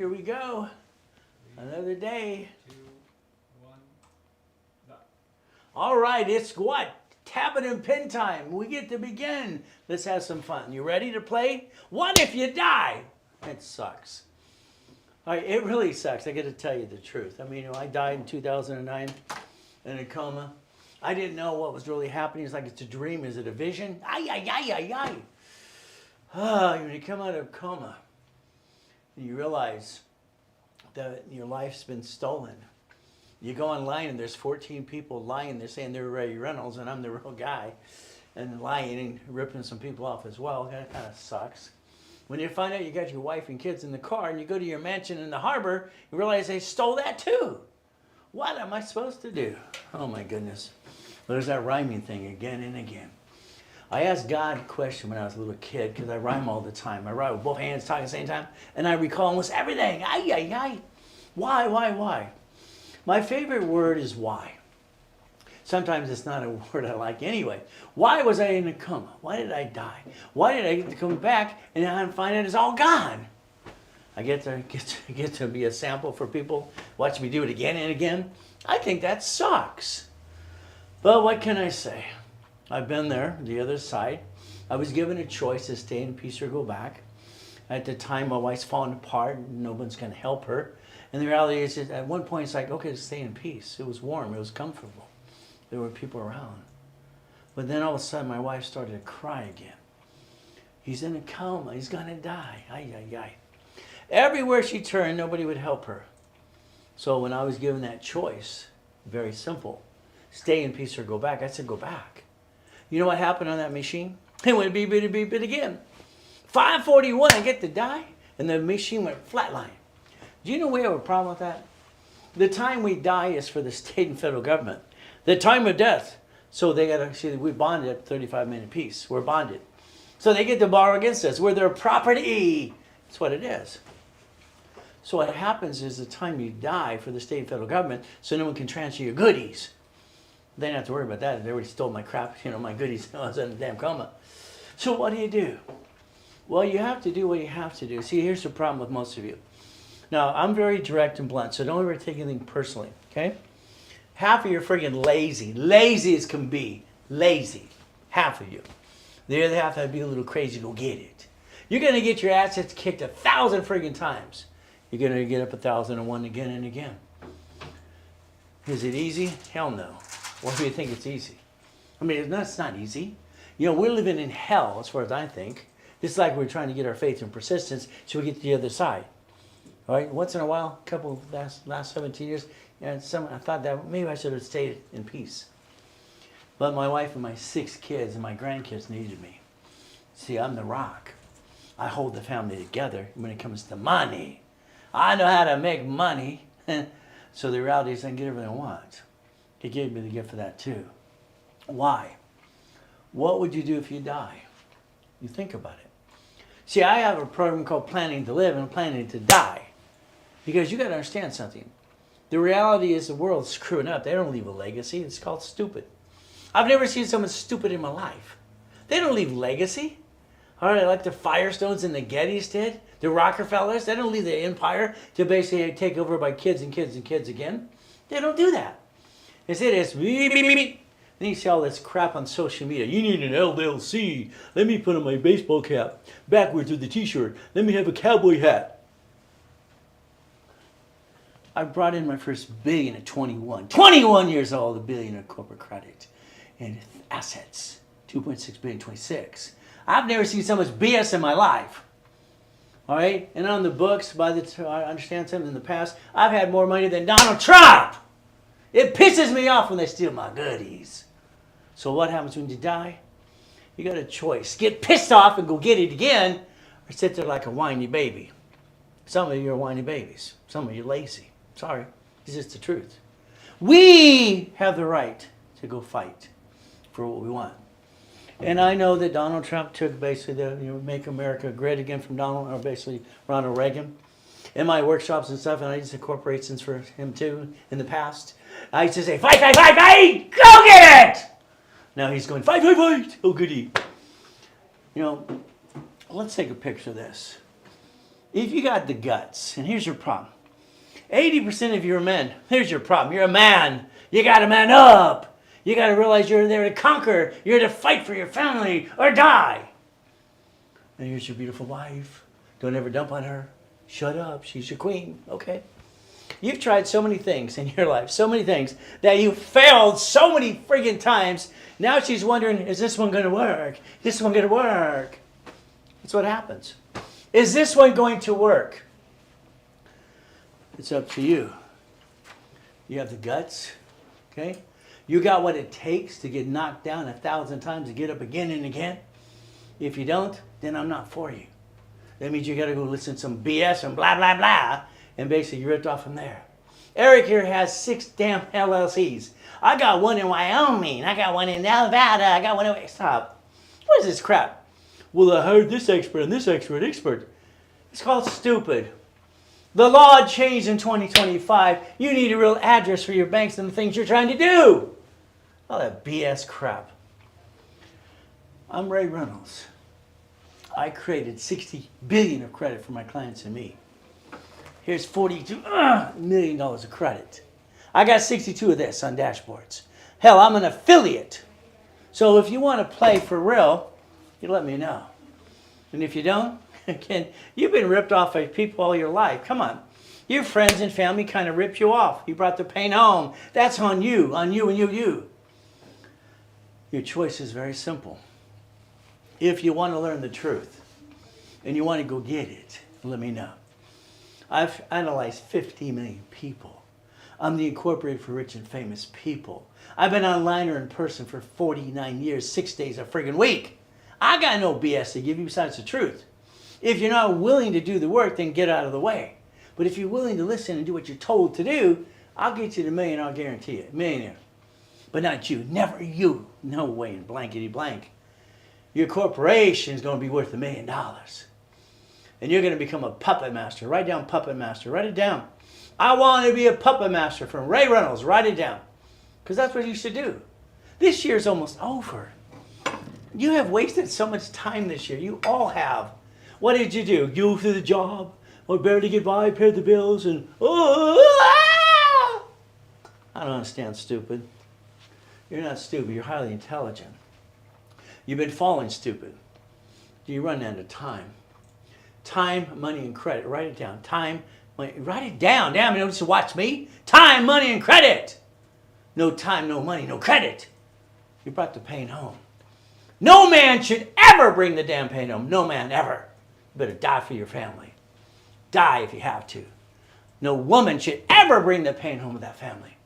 Here we go. Another day. 2, 1, done. All right, it's what? Tablet and pen time. We get to begin. Let's have some fun. You ready to play? What if you die? It sucks. All right, it really sucks. I got to tell you the truth. I mean, I died in 2009 in a coma. I didn't know what was really happening. It's like it's a dream. Is it a vision? Ay, ay, ay, ay, ay. When you come out of a coma, and you realize that your life's been stolen. You go online and there's 14 people lying. They're saying they're Reynolds and I'm the real guy, and lying and ripping some people off as well. That kind of sucks. When you find out you got your wife and kids in the car and you go to your mansion in the harbor, you realize they stole that too. What am I supposed to do? Oh my goodness. Well, there's that rhyming thing again and again. I asked God a question when I was a little kid because I rhyme all the time. I rhyme with both hands talking at the same time, and I recall almost everything. Ay, ay, ay. Why? My favorite word is why. Sometimes it's not a word I like anyway. Why was I in a coma? Why did I die? Why did I get to come back and I find out it's all gone? I get to be a sample for people, watch me do it again and again. I think that sucks. But what can I say? I've been there, the other side. I was given a choice to stay in peace or go back. At the time, my wife's falling apart and no one's going to help her. And the reality is, at one point, it's like, okay, stay in peace. It was warm. It was comfortable. There were people around. But then all of a sudden, my wife started to cry again. He's in a coma. He's going to die. Ay, ay, ay. Everywhere she turned, nobody would help her. So when I was given that choice, very simple, stay in peace or go back, I said, go back. You know what happened on that machine? It went beep, beep, beep, beep again. 5:41, I get to die, and the machine went flatline. Do you know we have a problem with that? The time we die is for the state and federal government. The time of death. So they got to see that we bonded at 35-minute piece. We're bonded. So they get to borrow against us. We're their property. That's what it is. So what happens is the time you die for the state and federal government, so no one can transfer your goodies. They didn't have to worry about that. They already stole my crap, my goodies. I was in a damn coma. So what do? Well, you have to do what you have to do. See, here's the problem with most of you. Now, I'm very direct and blunt, so don't ever take anything personally, okay? Half of you are friggin' lazy. Lazy as can be. Lazy. Half of you. The other half would be a little crazy. Go get it. You're going to get your assets kicked 1,000 friggin' times. You're going to get up 1,001 again and again. Is it easy? Hell no. Why do you think it's easy? I mean, it's not easy. We're living in hell as far as I think. It's like we're trying to get our faith and persistence so we get to the other side. All right, once in a while, a couple last 17 years, I thought that maybe I should have stayed in peace. But my wife and my 6 kids and my grandkids needed me. See, I'm the rock. I hold the family together when it comes to money. I know how to make money. So the reality is I can get everything I want. He gave me the gift for that too. Why? What would you do if you die? You think about it. See, I have a program called Planning to Live and Planning to Die. Because you got to understand something. The reality is the world's screwing up. They don't leave a legacy. It's called stupid. I've never seen someone stupid in my life. They don't leave legacy. All right, like the Firestones and the Gettys did. The Rockefellers, they don't leave the empire to basically take over by kids and kids and kids again. They don't do that. Instead, it's beep, beep, beep. Then you see all this crap on social media. You need an LLC. Let me put on my baseball cap backwards with the t-shirt. Let me have a cowboy hat. I brought in my first billion at 21. 21 years old, a billion of corporate credit and assets. 2.6 billion, 26. I've never seen so much BS in my life. All right? And on the books, I understand something in the past, I've had more money than Donald Trump. It pisses me off when they steal my goodies. So what happens when you die? You got a choice. Get pissed off and go get it again, or sit there like a whiny baby. Some of you are whiny babies. Some of you are lazy. Sorry. It's just the truth. We have the right to go fight for what we want. And I know that Donald Trump took basically the Make America Great Again from basically Ronald Reagan. In my workshops and stuff, and I used to corporations for him too in the past. I used to say, fight, fight, fight, fight! Go get it! Now he's going, fight, fight, fight! Oh, goody. Let's take a picture of this. If you got the guts, and here's your problem. 80% of you are men. Here's your problem. You're a man. You got to man up. You got to realize you're there to conquer. You're to fight for your family or die. And here's your beautiful wife. Don't ever dump on her. Shut up. She's your queen. Okay? You've tried so many things in your life, so many things, that you failed so many friggin' times. Now she's wondering, is this one going to work? This one going to work? That's what happens. Is this one going to work? It's up to you. You have the guts, okay? You got what it takes to get knocked down 1,000 times to get up again and again. If you don't, then I'm not for you. That means you got to go listen to some BS and blah, blah, blah, and basically you're ripped off from there. Eric here has 6 damn LLCs. I got one in Wyoming. I got one in Nevada. I got one in... Stop. What is this crap? Well, I heard this expert and this expert. It's called stupid. The law changed in 2025. You need a real address for your banks and the things you're trying to do. All that BS crap. I'm Ray Reynolds. I created $60 billion of credit for my clients and me. Here's $42 million of credit. I got 62 of this on dashboards. Hell, I'm an affiliate. So if you want to play for real, you let me know. And if you don't, again, you've been ripped off by people all your life. Come on. Your friends and family kind of ripped you off. You brought the pain home. That's on you and you. Your choice is very simple. If you want to learn the truth and you want to go get it, let me know. I've analyzed 50 million people. I'm the Incorporated for Rich and Famous People. I've been online or in person for 49 years, 6 days a friggin' week. I got no BS to give you besides the truth. If you're not willing to do the work, then get out of the way. But if you're willing to listen and do what you're told to do, I'll get you to $1 million, I'll guarantee it. Millionaire. But not you. Never you. No way in blankety blank. Your corporation is going to be worth $1 million. And you're going to become a puppet master. Write down puppet master. Write it down. I want to be a puppet master from Ray Reynolds. Write it down. Because that's what you should do. This year's almost over. You have wasted so much time this year. You all have. What did you do? Go through the job, or barely get by, pay the bills, and I don't understand, stupid. You're not stupid. You're highly intelligent. You've been falling stupid. You run out of time. Time, money, and credit. Write it down. Time, money. Write it down. Damn, you don't just watch me. Time, money, and credit. No time, no money, no credit. You brought the pain home. No man should ever bring the damn pain home. No man ever. You better die for your family. Die if you have to. No woman should ever bring the pain home of that family.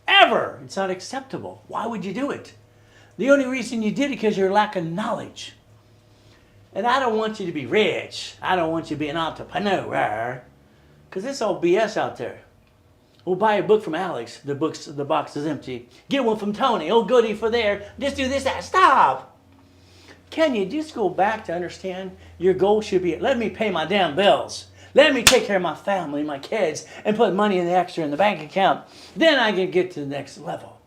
Ever. It's not acceptable. Why would you do it? The only reason you did it because you're lacking knowledge. And I don't want you to be rich. I don't want you to be an entrepreneur. Because it's all BS out there. We'll buy a book from Alex. The box is empty. Get one from Tony. Oh, goody for there. Just do this, that. Stop. Can you just go back to understand your goal should be, let me pay my damn bills. Let me take care of my family, my kids, and put money in the extra in the bank account. Then I can get to the next level.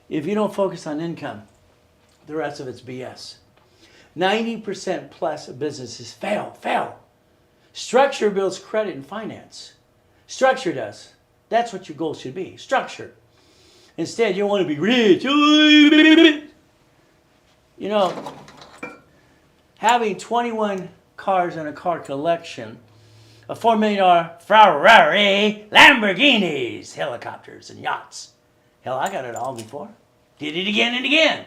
If you don't focus on income, the rest of it's BS. 90% plus of businesses fail. Structure builds credit and finance. Structure does. That's what your goal should be. Structure. Instead, you want to be rich. You know, having 21 cars in a car collection, a $4 million Ferrari, Lamborghinis, helicopters, and yachts. Hell, I got it all before. Did it again and again.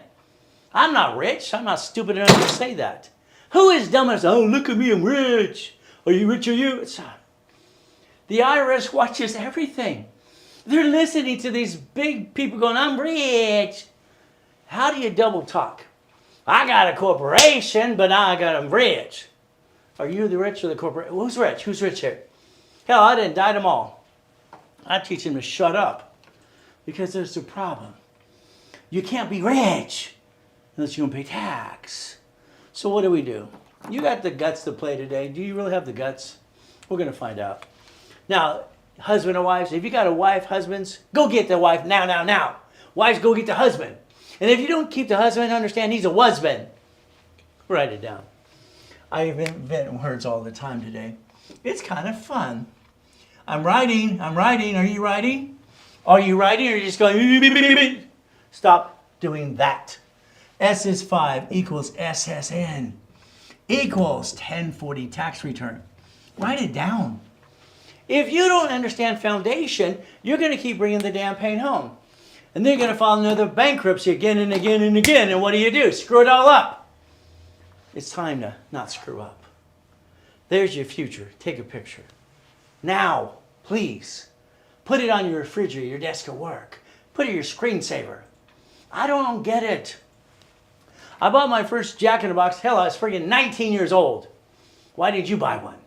I'm not rich. I'm not stupid enough to say that. Who is dumb enough to say, oh, look at me, I'm rich. Are you rich or you? It's not. The IRS watches everything. They're listening to these big people going, I'm rich. How do you double talk? I got a corporation, but now I'm rich. Are you the rich or the corporation? Who's rich? Who's rich here? Hell, I didn't indict them all. I teach them to shut up. Because there's a problem. You can't be rich unless you don't pay tax. So what do? You got the guts to play today. Do you really have the guts? We're going to find out. Now, husband or wives, if you got a wife, husbands, go get the wife now. Wives, go get the husband. And if you don't keep the husband, understand he's a husband. Write it down. I invent words all the time today. It's kind of fun. I'm writing. Are you writing? Are you writing or are you just going? Stop doing that. S is 5 equals SSN equals 1040 tax return. Write it down. If you don't understand foundation, you're going to keep bringing the damn pain home. And then you're going to file another bankruptcy again and again and again. And what do? Screw it all up. It's time to not screw up. There's your future. Take a picture. Now, please, put it on your refrigerator, your desk at work. Put it in your screensaver. I don't get it. I bought my first Jack in the Box. Hell, I was friggin' 19 years old. Why did you buy one?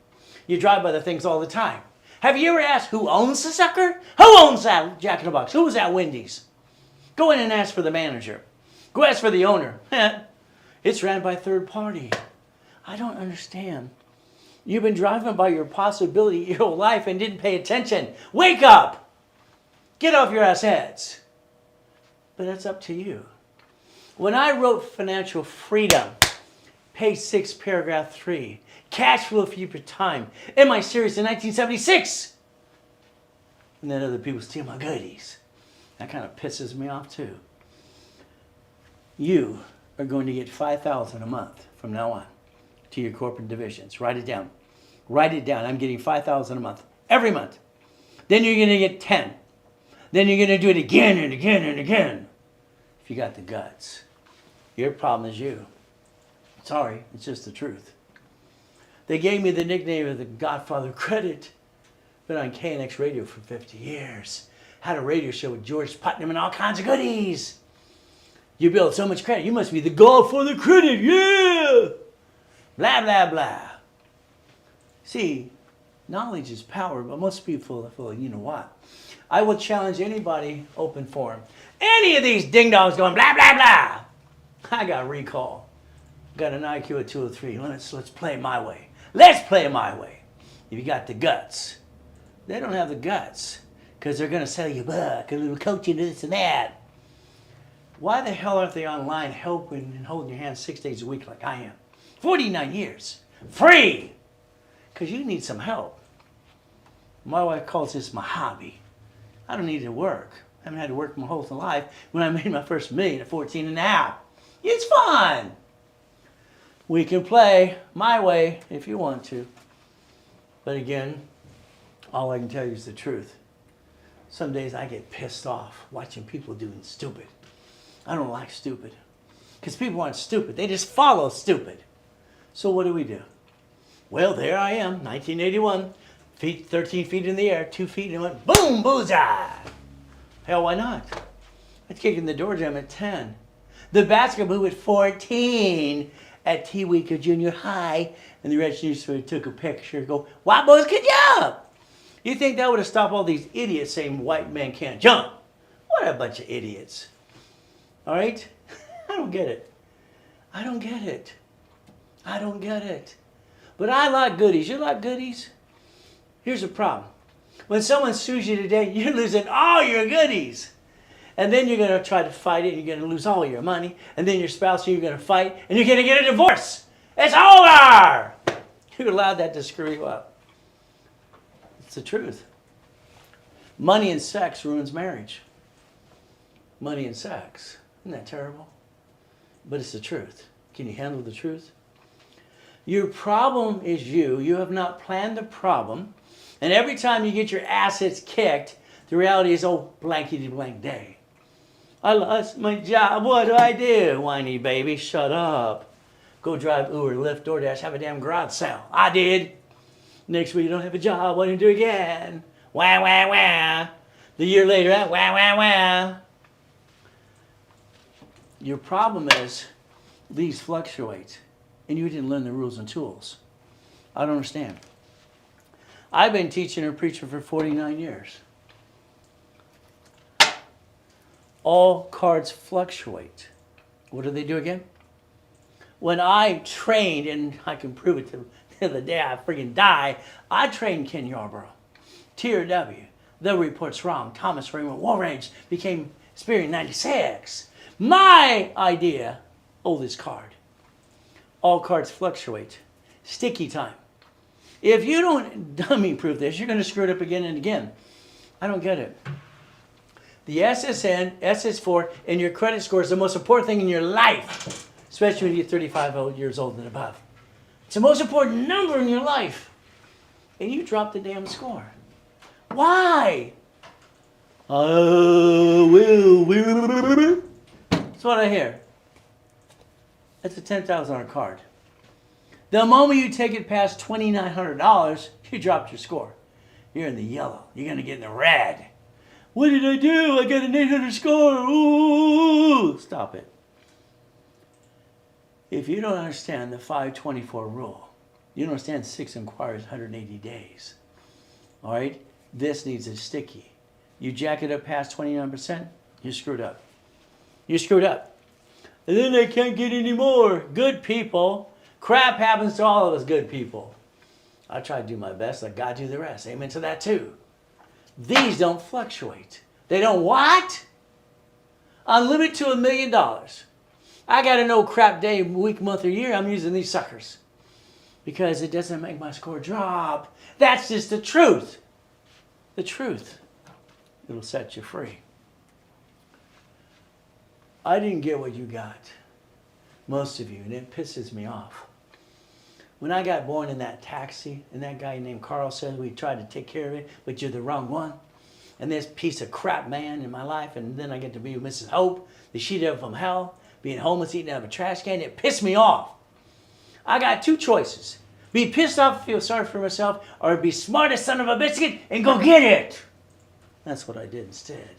You drive by the things all the time. Have you ever asked who owns the sucker? Who owns that Jack in the Box? Who was at Wendy's? Go in and ask for the manager. Go ask for the owner. It's ran by third party. I don't understand. You've been driving by your possibility your whole life and didn't pay attention. Wake up! Get off your ass heads. But that's up to you. When I wrote Financial Freedom, page 6, paragraph 3, cash flow for your time, in my series in 1976, and then other people steal my goodies. That kind of pisses me off too. You are going to get $5,000 a month from now on to your corporate divisions. Write it down. Write it down. I'm getting $5,000 a month every month. Then you're going to get 10. Then you're going to do it again and again and again. If you got the guts. Your problem is you. Sorry, it's just the truth. They gave me the nickname of the Godfather of Credit. Been on KNX radio for 50 years. Had a radio show with George Putnam and all kinds of goodies. You build so much credit. You must be the Godfather of Credit. Yeah! Blah, blah, blah. See, knowledge is power, but most people feel, you know what? I will challenge anybody, open forum. Any of these ding-dongs going blah, blah, blah. I got recall. Got an IQ of 203. Let's play my way. Let's play my way. If you got the guts. They don't have the guts because they're going to sell you a book, a little coaching, this and that. Why the hell aren't they online helping and holding your hand 6 days a week like I am? 49 years. Free. Because you need some help. My wife calls this my hobby. I don't need to work. I haven't had to work my whole life. When I made my first million at 14 and a half. It's fun. We can play my way if you want to. But again, all I can tell you is the truth. Some days I get pissed off watching people doing stupid. I don't like stupid. Because people aren't stupid. They just follow stupid. So what do? Well, there I am, 1981. 13 feet in the air, 2 feet, and went boom, bullseye. Hell, why not? I was kicking the door jam at 10. The basketball hoop at 14 at T-Week of junior high. And the registrar took a picture and go, "White boys can jump." You think that would have stopped all these idiots saying white men can't jump? What a bunch of idiots. All right? I don't get it. I don't get it. I don't get it. But I like goodies. You like goodies? Here's the problem. When someone sues you today, you're losing all your goodies. And then you're going to try to fight it, and you're going to lose all your money. And then your spouse, you're going to fight, and you're going to get a divorce. It's over! You allowed that to screw you up. It's the truth. Money and sex ruins marriage. Money and sex. Isn't that terrible? But it's the truth. Can you handle the truth? Your problem is you. You have not planned the problem. And every time you get your assets kicked, the reality is, oh, blankety blank day. I lost my job. What do I do? Whiny baby, shut up. Go drive Uber, Lyft, DoorDash, have a damn garage sale. I did. Next week you don't have a job. What do you do again? Wah, wah, wah. The year later, wah, wah, wah. Your problem is these fluctuate, and you didn't learn the rules and tools. I don't understand. I've been teaching and preaching for 49 years. All cards fluctuate. What do they do again? When I trained, and I can prove it to the day I freaking die, I trained Ken Yarborough. TRW, the report's wrong. Thomas Raymond Warrange became Spirit in 96. My idea, oldest card. All cards fluctuate. Sticky time. If you don't dummy proof this, you're going to screw it up again and again. I don't get it. The SSN, SS4, and your credit score is the most important thing in your life, especially when you're 35 years old and above. It's the most important number in your life. And you drop the damn score. Why? That's what I hear. That's a $10,000 card. The moment you take it past $2,900, you dropped your score. You're in the yellow. You're going to get in the red. What did I do? I got an 800 score. Ooh! Stop it. If you don't understand the 524 rule, you don't understand 6 inquiries, 180 days. All right? This needs a sticky. You jack it up past 29%, you're screwed up. You're screwed up. And then they can't get any more. Good people. Crap happens to all of us good people. I try to do my best. Let God do the rest. Amen to that too. These don't fluctuate. They don't what? Unlimited to $1 million. I got a no crap day, week, month, or year. I'm using these suckers. Because it doesn't make my score drop. That's just the truth. The truth. It'll set you free. I didn't get what you got. Most of you. And it pisses me off. When I got born in that taxi, and that guy named Carl said we tried to take care of it, but you're the wrong one. And this piece of crap man in my life, and then I get to be with Mrs. Hope, the she-devil from hell, being homeless, eating out of a trash can. It pissed me off. I got two choices. Be pissed off, feel sorry for myself, or be smart as son of a biscuit and go get it. That's what I did instead.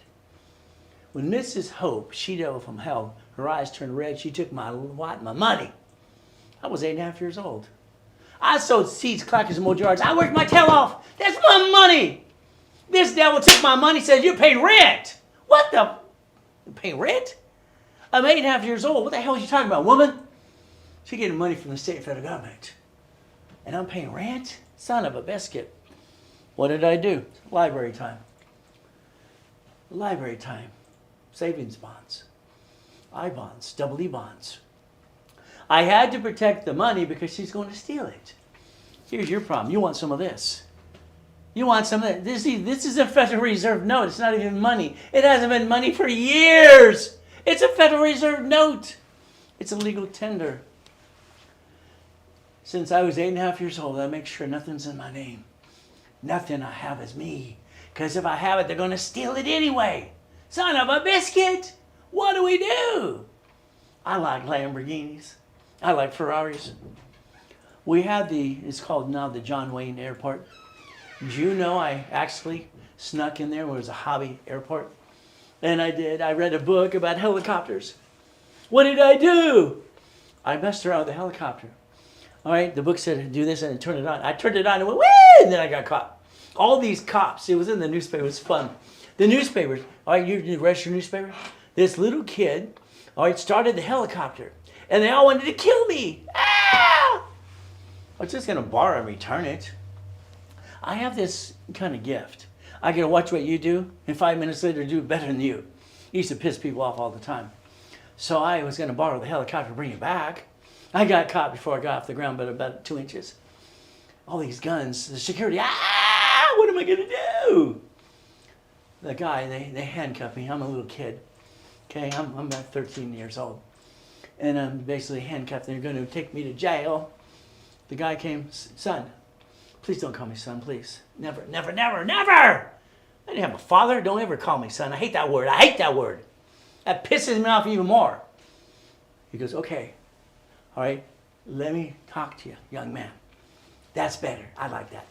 When Mrs. Hope, she-devil from hell, her eyes turned red, she took my money. I was 8.5 years old. I sowed seeds, clackers, and mojo yards. I worked my tail off. That's my money. This devil took my money, says, you're paying rent. What the? You're paying rent? I'm 8.5 years old. What the hell are you talking about, woman? She's getting money from the state and federal government. And I'm paying rent? Son of a biscuit. What did I do? Library time. Library time. Savings bonds. I-bonds. Double E bonds. I had to protect the money because she's going to steal it. Here's your problem. You want some of this. You want some of this. This is a Federal Reserve note. It's not even money. It hasn't been money for years. It's a Federal Reserve note. It's a legal tender. Since I was 8.5 years old, I make sure nothing's in my name. Nothing I have is me. Because if I have it, they're going to steal it anyway. Son of a biscuit. What do we do? I like Lamborghinis. I like Ferraris. We had it's called now the John Wayne Airport. Did you know I actually snuck in there when it was a hobby airport? And I did. I read a book about helicopters. What did I do? I messed around with the helicopter. All right, the book said do this and turn it on. I turned it on and went, whee! And then I got caught. All these cops, it was in the newspaper, it was fun. The newspapers, all right, you read your newspaper? This little kid, all right, started the helicopter. And they all wanted to kill me. Ah! I was just going to borrow and return it. I have this kind of gift. I get to watch what you do, and 5 minutes later do better than you. It used to piss people off all the time. So I was going to borrow the helicopter and bring it back. I got caught before I got off the ground, but about 2 inches. All these guns, the security, what am I going to do? The guy, they handcuffed me. I'm a little kid. Okay, I'm about 13 years old. And I'm basically handcuffed. They're going to take me to jail. The guy came, son, please don't call me son, please. Never, never, never, never. I didn't have a father. Don't ever call me son. I hate that word. I hate that word. That pisses me off even more. He goes, okay, all right, let me talk to you, young man. That's better. I like that.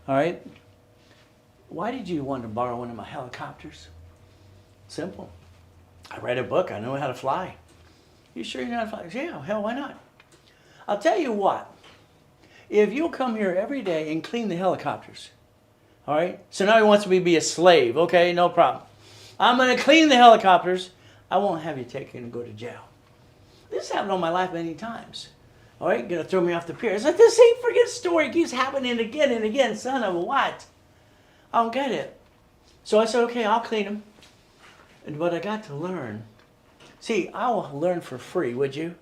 All right. Why did you want to borrow one of my helicopters? Simple. I read a book. I know how to fly. You sure you know how to fly? Yeah, hell, why not? I'll tell you what. If you'll come here every day and clean the helicopters, all right? So now he wants me to be a slave. Okay, no problem. I'm going to clean the helicopters. I won't have you taken and go to jail. This happened all my life many times. All right, going to throw me off the pier. It's like the same freaking story keeps happening again and again. Son of a what? I don't get it. So I said, okay, I'll clean them. And what I got to learn, see, I will learn for free, would you?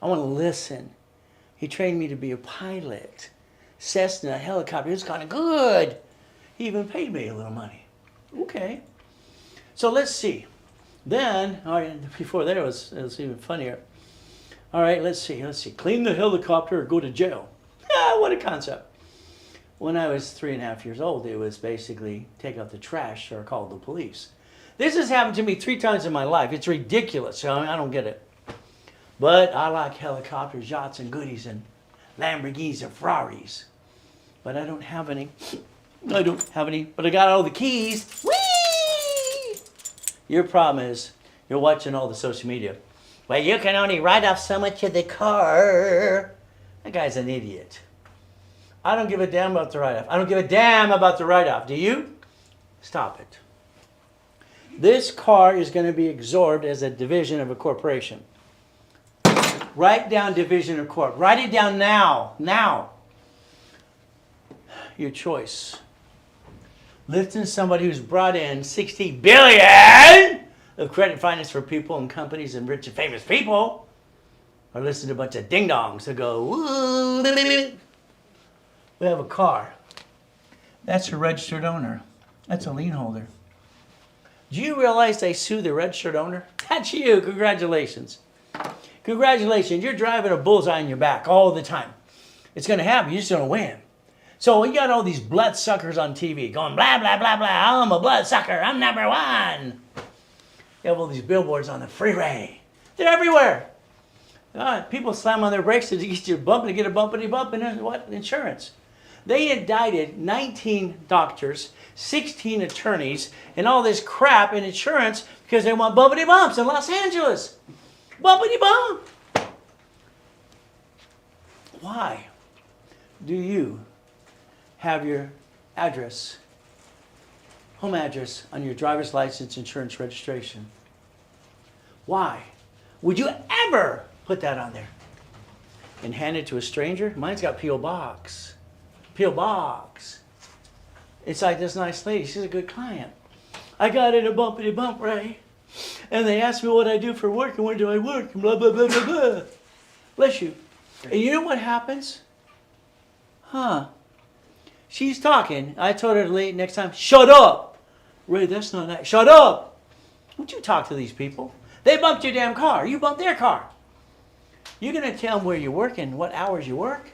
I want to listen. He trained me to be a pilot. Cessna helicopter. It was kind of good. He even paid me a little money. Okay. So let's see. Then, all right, before that it was even funnier. All right, let's see. Clean the helicopter or go to jail. Ah, what a concept. When I was 3.5 years old, it was basically take out the trash or call the police. This has happened to me 3 times in my life. It's ridiculous. I don't get it. But I like helicopters, yachts, and goodies, and Lamborghinis and Ferraris. But I don't have any. But I got all the keys. Whee! Your problem is you're watching all the social media. Well, you can only write off so much of the car. That guy's an idiot. I don't give a damn about the write-off. I don't give a damn about the write-off. Do you? Stop it. This car is going to be absorbed as a division of a corporation. Write down division of corp. Write it down now. Now. Your choice. Lifting somebody who's brought in $60 billion of credit finance for people and companies and rich and famous people, or listen to a bunch of ding-dongs that go, woo. We have a car. That's a registered owner. That's a lien holder. Do you realize they sue the registered owner? That's you. Congratulations. Congratulations. You're driving a bullseye in your back all the time. It's going to happen. You're just going to win. So we got all these bloodsuckers on TV going blah, blah, blah, blah. I'm a bloodsucker. I'm number one. You have all these billboards on the freeway. They're everywhere. People slam on their brakes to get you bump and get a bumpity bump and what? Insurance. They indicted 19 doctors, 16 attorneys, and all this crap in insurance because they want bumpity bumps in Los Angeles. Bumpity bump. Why do you have your address, home address, on your driver's license insurance registration? Why would you ever put that on there and hand it to a stranger? Mine's got P.O. Box. P.O. Box. It's like this nice lady. She's a good client. I got in a bumpity bump, Ray. And they asked me what I do for work and where do I work and blah, blah, blah, blah, blah. Bless you. And you know what happens? She's talking. I told her to leave next time, shut up. Ray, that's not nice. Shut up. Don't you talk to these people. They bumped your damn car. You bumped their car. You're going to tell them where you work and what hours you work?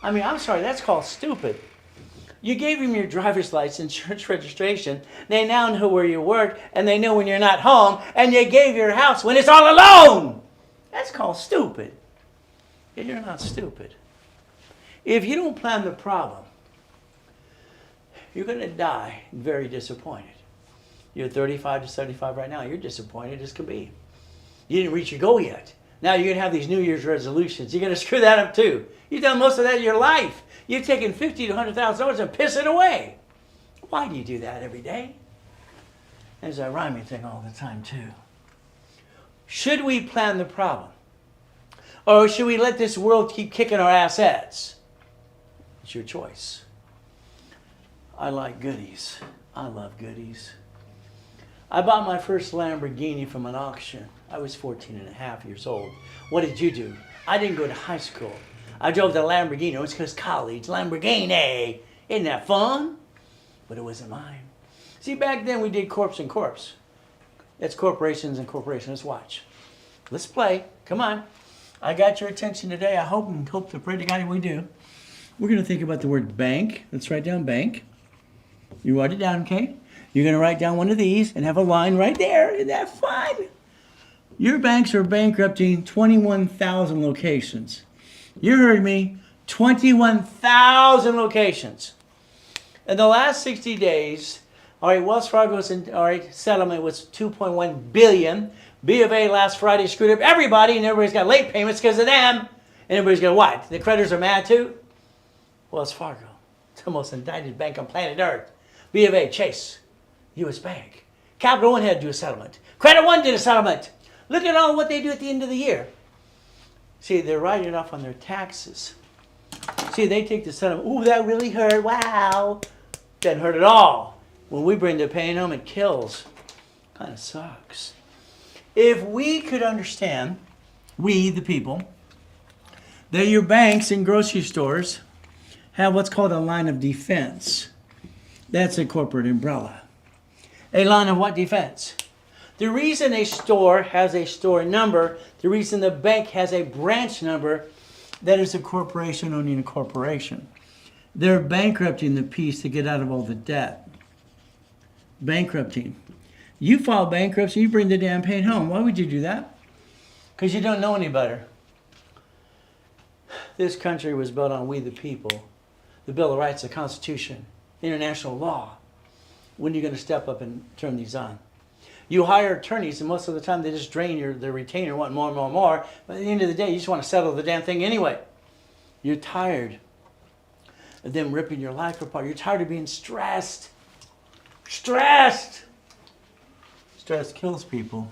I mean, I'm sorry, that's called stupid. You gave them your driver's license, church registration. They now know where you work, and they know when you're not home, and you gave your house when it's all alone. That's called stupid. You're not stupid. If you don't plan the problem, you're going to die very disappointed. You're 35 to 75 right now. You're disappointed as can be. You didn't reach your goal yet. Now you're going to have these New Year's resolutions. You're going to screw that up too. You've done most of that in your life. You've taken $50,000 to $100,000 and piss it away. Why do you do that every day? There's a rhyming thing all the time too. Should we plan the problem? Or should we let this world keep kicking our assets? It's your choice. I like goodies. I love goodies. I bought my first Lamborghini from an auction. I was 14 and a half years old. What did you do? I didn't go to high school. I drove the Lamborghini. It was because college. Lamborghini. Isn't that fun? But it wasn't mine. See, back then we did corpse and corpse. That's corporations and corporations. Let's watch. Let's play. Come on. I got your attention today. I hope to pray to God we do. We're going to think about the word bank. Let's write down bank. You write it down, okay? You're going to write down one of these and have a line right there. Isn't that fun? Your banks are bankrupting 21,000 locations. You heard me. 21,000 locations. In the last 60 days, all right, Wells Fargo's settlement was $2.1 billion. B of A last Friday screwed up everybody, and everybody's got late payments because of them. And everybody's going, what? The creditors are mad too? Wells Fargo. It's the most indicted bank on planet Earth. B of A, Chase, U.S. Bank. Capital One had to do a settlement. Credit One did a settlement. Look at all what they do at the end of the year. See, they're writing it off on their taxes. See, they take the settlement. Ooh, that really hurt. Wow. Doesn't hurt at all. When we bring the pain home, it kills. Kind of sucks. If we could understand, we the people, That your banks and grocery stores have what's called a line of defense. That's a corporate umbrella. A line of what defense? The reason a store has a store number, the reason the bank has a branch number, that is a corporation owning a corporation. They're bankrupting the piece to get out of all the debt. Bankrupting. You file bankruptcy, you bring the damn pain home. Why would you do that? Because you don't know any better. This country was built on we the people. The Bill of Rights, the Constitution, international law. When are you going to step up and turn these on? You hire attorneys, and most of the time they just drain their retainer, want more and more and more. But at the end of the day, you just want to settle the damn thing anyway. You're tired of them ripping your life apart. You're tired of being stressed. Stressed! Stress kills people.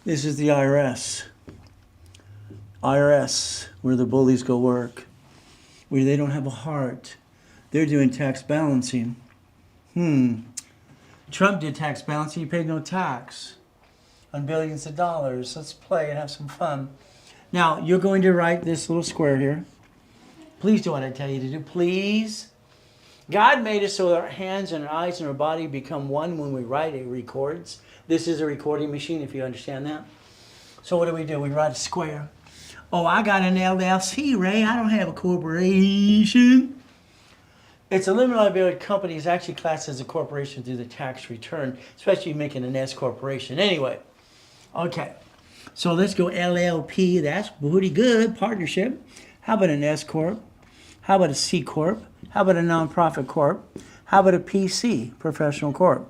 This is the IRS. IRS, where the bullies go work, where they don't have a heart. They're doing tax balancing. Trump did tax balancing. He paid no tax on billions of dollars. Let's play and have some fun. Now, you're going to write this little square here. Please do what I tell you to do. Please. God made us so that our hands and our eyes and our body become one when we write. It records. This is a recording machine, if you understand that. So what do? We write a square. Oh, I got an LLC, Ray. I don't have a corporation. It's a limited liability company. It's actually classed as a corporation through the tax return, especially making an S corporation. Anyway, okay. So let's go LLP. That's pretty good. Partnership. How about an S corp? How about a C corp? How about a nonprofit corp? How about a PC, professional corp?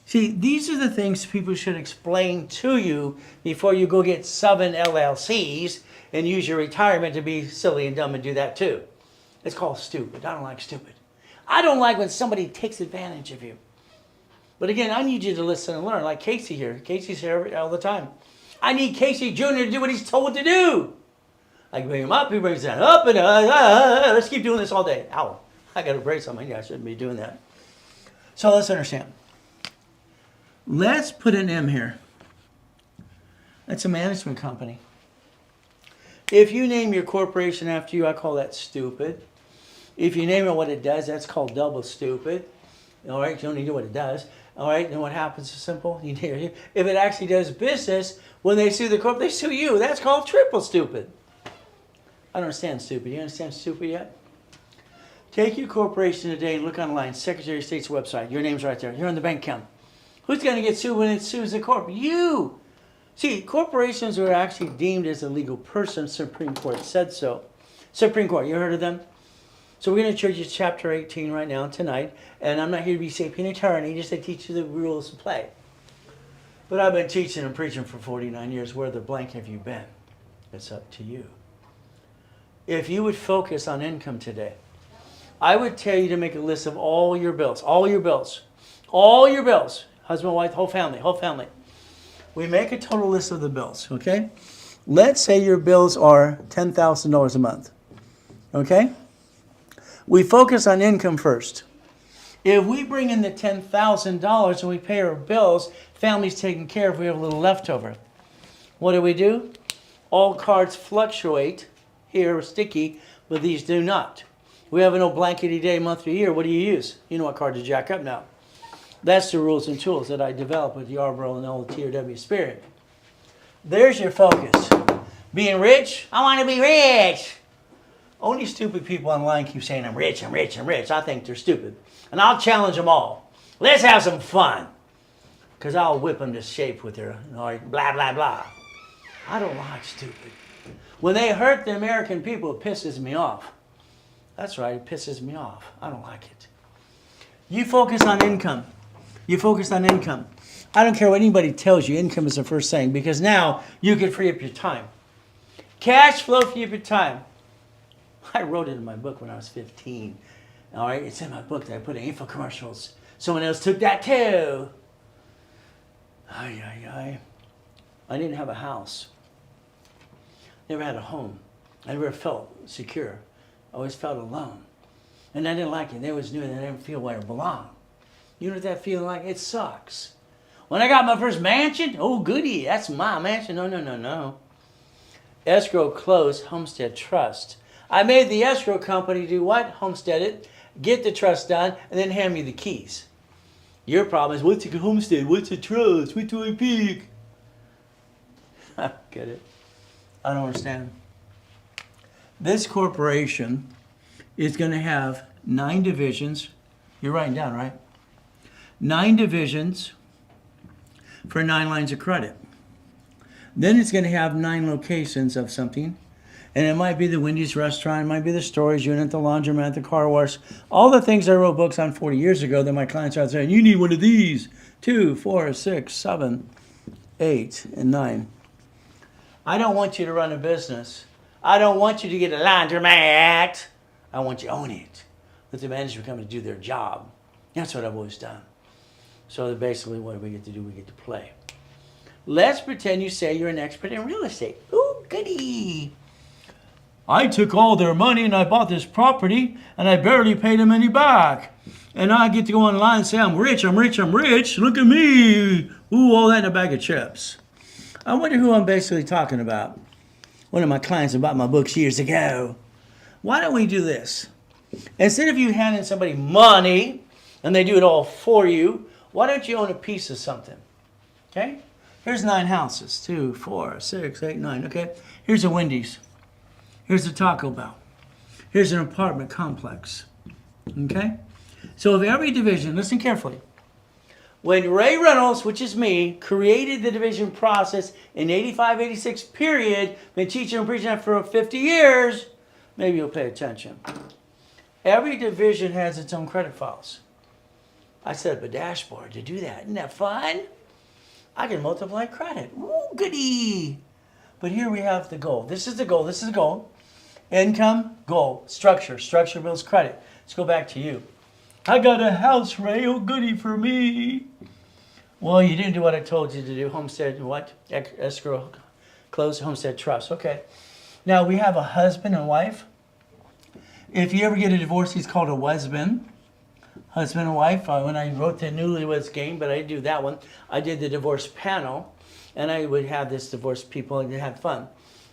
See, these are the things people should explain to you before you go get 7 LLCs and use your retirement to be silly and dumb and do that too. It's called stupid. I don't like stupid. I don't like when somebody takes advantage of you. But again, I need you to listen and learn, like Casey here. Casey's here all the time. I need Casey Jr. to do what he's told to do. I bring him up, he brings that up, and let's keep doing this all day. Ow, I got to brace on my knee. I shouldn't be doing that. So let's understand. Let's put an M here. That's a management company. If you name your corporation after you, I call that stupid. If you name it what it does, that's called double stupid. All right, you don't need to know what it does. All right, then what happens is simple. If it actually does business, when they sue the corp, they sue you. That's called triple stupid. I don't understand stupid. You understand stupid yet? Take your corporation today and look online. Secretary of State's website. Your name's right there. You're on the bank account. Who's going to get sued when it sues the corp? You. See, corporations are actually deemed as a legal person. Supreme Court said so. Supreme Court, you heard of them? So we're going to show you chapter 18 right now, tonight. And I'm not here to be sapient attorney, just to teach you the rules of play. But I've been teaching and preaching for 49 years. Where the blank have you been? It's up to you. If you would focus on income today, I would tell you to make a list of all your bills, husband, wife, whole family. We make a total list of the bills, okay? Let's say your bills are $10,000 a month, okay? We focus on income first. If we bring in the $10,000 and we pay our bills, family's taken care of, we have a little leftover. What do? All cards fluctuate. Here are sticky, but these do not. We have no blankety day, month or year. What do you use? You know what card to jack up now. That's the rules and tools that I developed with the Yarborough and the old TRW Spirit. There's your focus. Being rich? I want to be rich. Only stupid people online keep saying, I'm rich. I think they're stupid. And I'll challenge them all. Let's have some fun. Because I'll whip them to shape with their blah, blah, blah. I don't like stupid. When they hurt the American people, it pisses me off. That's right, it pisses me off. I don't like it. You focus on income. I don't care what anybody tells you. Income is the first thing, because now you can free up your time. Cash flow, free up your time. I wrote it in my book when I was 15. All right, it's in my book that I put in infomercials. Someone else took that too. I didn't have a house. Never had a home. I never felt secure. I always felt alone. And I didn't like it. They always knew that I didn't feel where I belonged. You know what that feeling like? It sucks. When I got my first mansion, oh goody, that's my mansion. No. escrow close, homestead trust. I made the escrow company do what? Homestead it, get the trust done, and then hand me the keys. Your problem is, what's a homestead? What's a trust? What do I pick? I don't get it. I don't understand. This corporation is going to have 9 divisions. You're writing down, right? 9 divisions for 9 lines of credit. Then it's going to have 9 locations of something. And it might be the Wendy's restaurant, it might be the storage unit, the laundromat, the car wash. All the things I wrote books on 40 years ago that my clients are out saying, you need one of these. 2, 4, 6, 7, 8, and 9. I don't want you to run a business. I don't want you to get a laundromat. I want you to own it. Let the manager come to do their job. That's what I've always done. So basically what do we get to do? We get to play. Let's pretend you say you're an expert in real estate. Ooh, goody. I took all their money and I bought this property and I barely paid them any back. And I get to go online and say, I'm rich, I'm rich, I'm rich. Look at me. Ooh, all that in a bag of chips. I wonder who I'm basically talking about. One of my clients who bought my books years ago. Why don't we do this? Instead of you handing somebody money and they do it all for you, why don't you own a piece of something? Okay? Here's 9 houses. 2, 4, 6, 8, 9. Okay? Here's a Wendy's. Here's a Taco Bell. Here's an apartment complex. Okay? So of every division, listen carefully. When Ray Reynolds, which is me, created the division process in 85, 86 period, been teaching and preaching that for 50 years, maybe you'll pay attention. Every division has its own credit files. I set up a dashboard to do that. Isn't that fun? I can multiply credit. Ooh, goody. But here we have the goal. This is the goal. This is the goal. Income, goal, structure. Structure builds credit. Let's go back to you. I got a house, Ray. Oh, goody for me. Well, you didn't do what I told you to do. Homestead, what? Escrow, close, homestead trust. Okay. Now, we have a husband and wife. If you ever get a divorce, he's called a husband. Husband and wife. When I wrote the Newlyweds Game, but I didn't do that one. I did the divorce panel, and I would have this divorced people, and they had fun.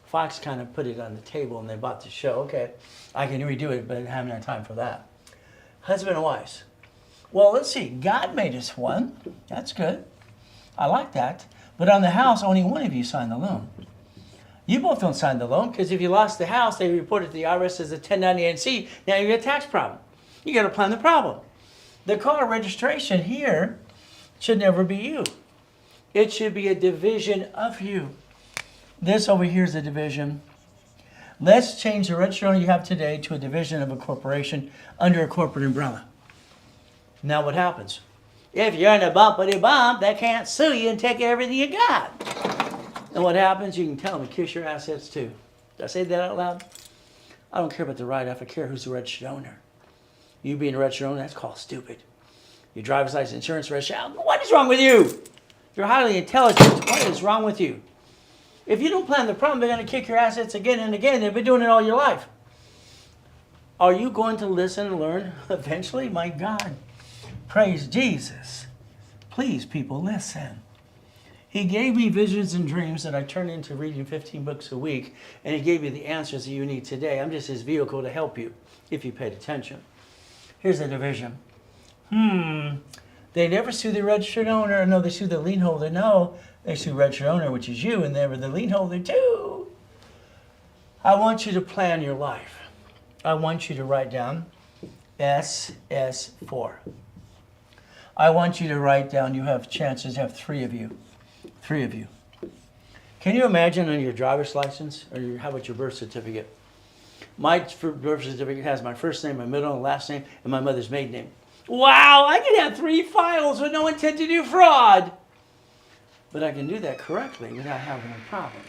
Fox kind of put it on the table, and they bought the show. Okay, I can redo it, but I haven't had time for that. Husband and wives. Well, let's see. God made us one. That's good. I like that. But on the house, only one of you signed the loan. You both don't sign the loan, because if you lost the house, they report it to the IRS as a 1099-C. Now you get a tax problem. You got to plan the problem. The car registration here should never be you. It should be a division of you. This over here is a division. Let's change the registered owner you have today to a division of a corporation under a corporate umbrella. Now what happens? If you're in a bumpity bump, they can't sue you and take everything you got. And what happens? You can tell them to kiss your assets too. Did I say that out loud? I don't care about the write-off. I care who's the registered owner. You being a registered owner, that's called stupid. Your driver's license, insurance, registration. What is wrong with you? You're highly intelligent. What is wrong with you? If you don't plan the problem, they're going to kick your assets again and again. They've been doing it all your life. Are you going to listen and learn eventually? My God. Praise Jesus. Please, people, listen. He gave me visions and dreams that I turned into reading 15 books a week, and he gave you the answers that you need today. I'm just his vehicle to help you, if you paid attention. Here's the division. They never sue the registered owner. No, they sue the lien holder. No, they sue registered owner, which is you, and they were the lien holder too. I want you to plan your life. I want you to write down SS4. I want you to write down, you have chances to have 3 of you. 3 of you. Can you imagine on your driver's license, or how about your birth certificate? My birth certificate has my first name, my middle and last name, and my mother's maiden name. Wow, I can have 3 files with no intent to do fraud. But I can do that correctly without having a problem.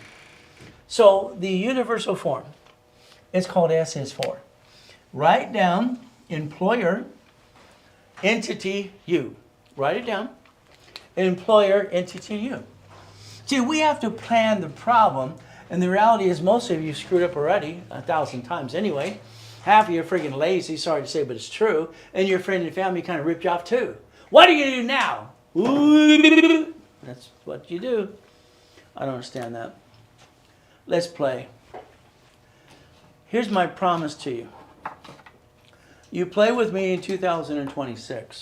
So the universal form, it's called SS4. Write down employer, entity, you. Write it down. Employer, entity, you. See, we have to plan the problem, and the reality is most of you screwed up already, 1,000 times anyway. Half of you are freaking lazy, sorry to say, but it's true. And your friend and family kind of ripped you off too. What are you going to do now? Ooh, that's what you do. I don't understand that. Let's play. Here's my promise to you. You play with me in 2026.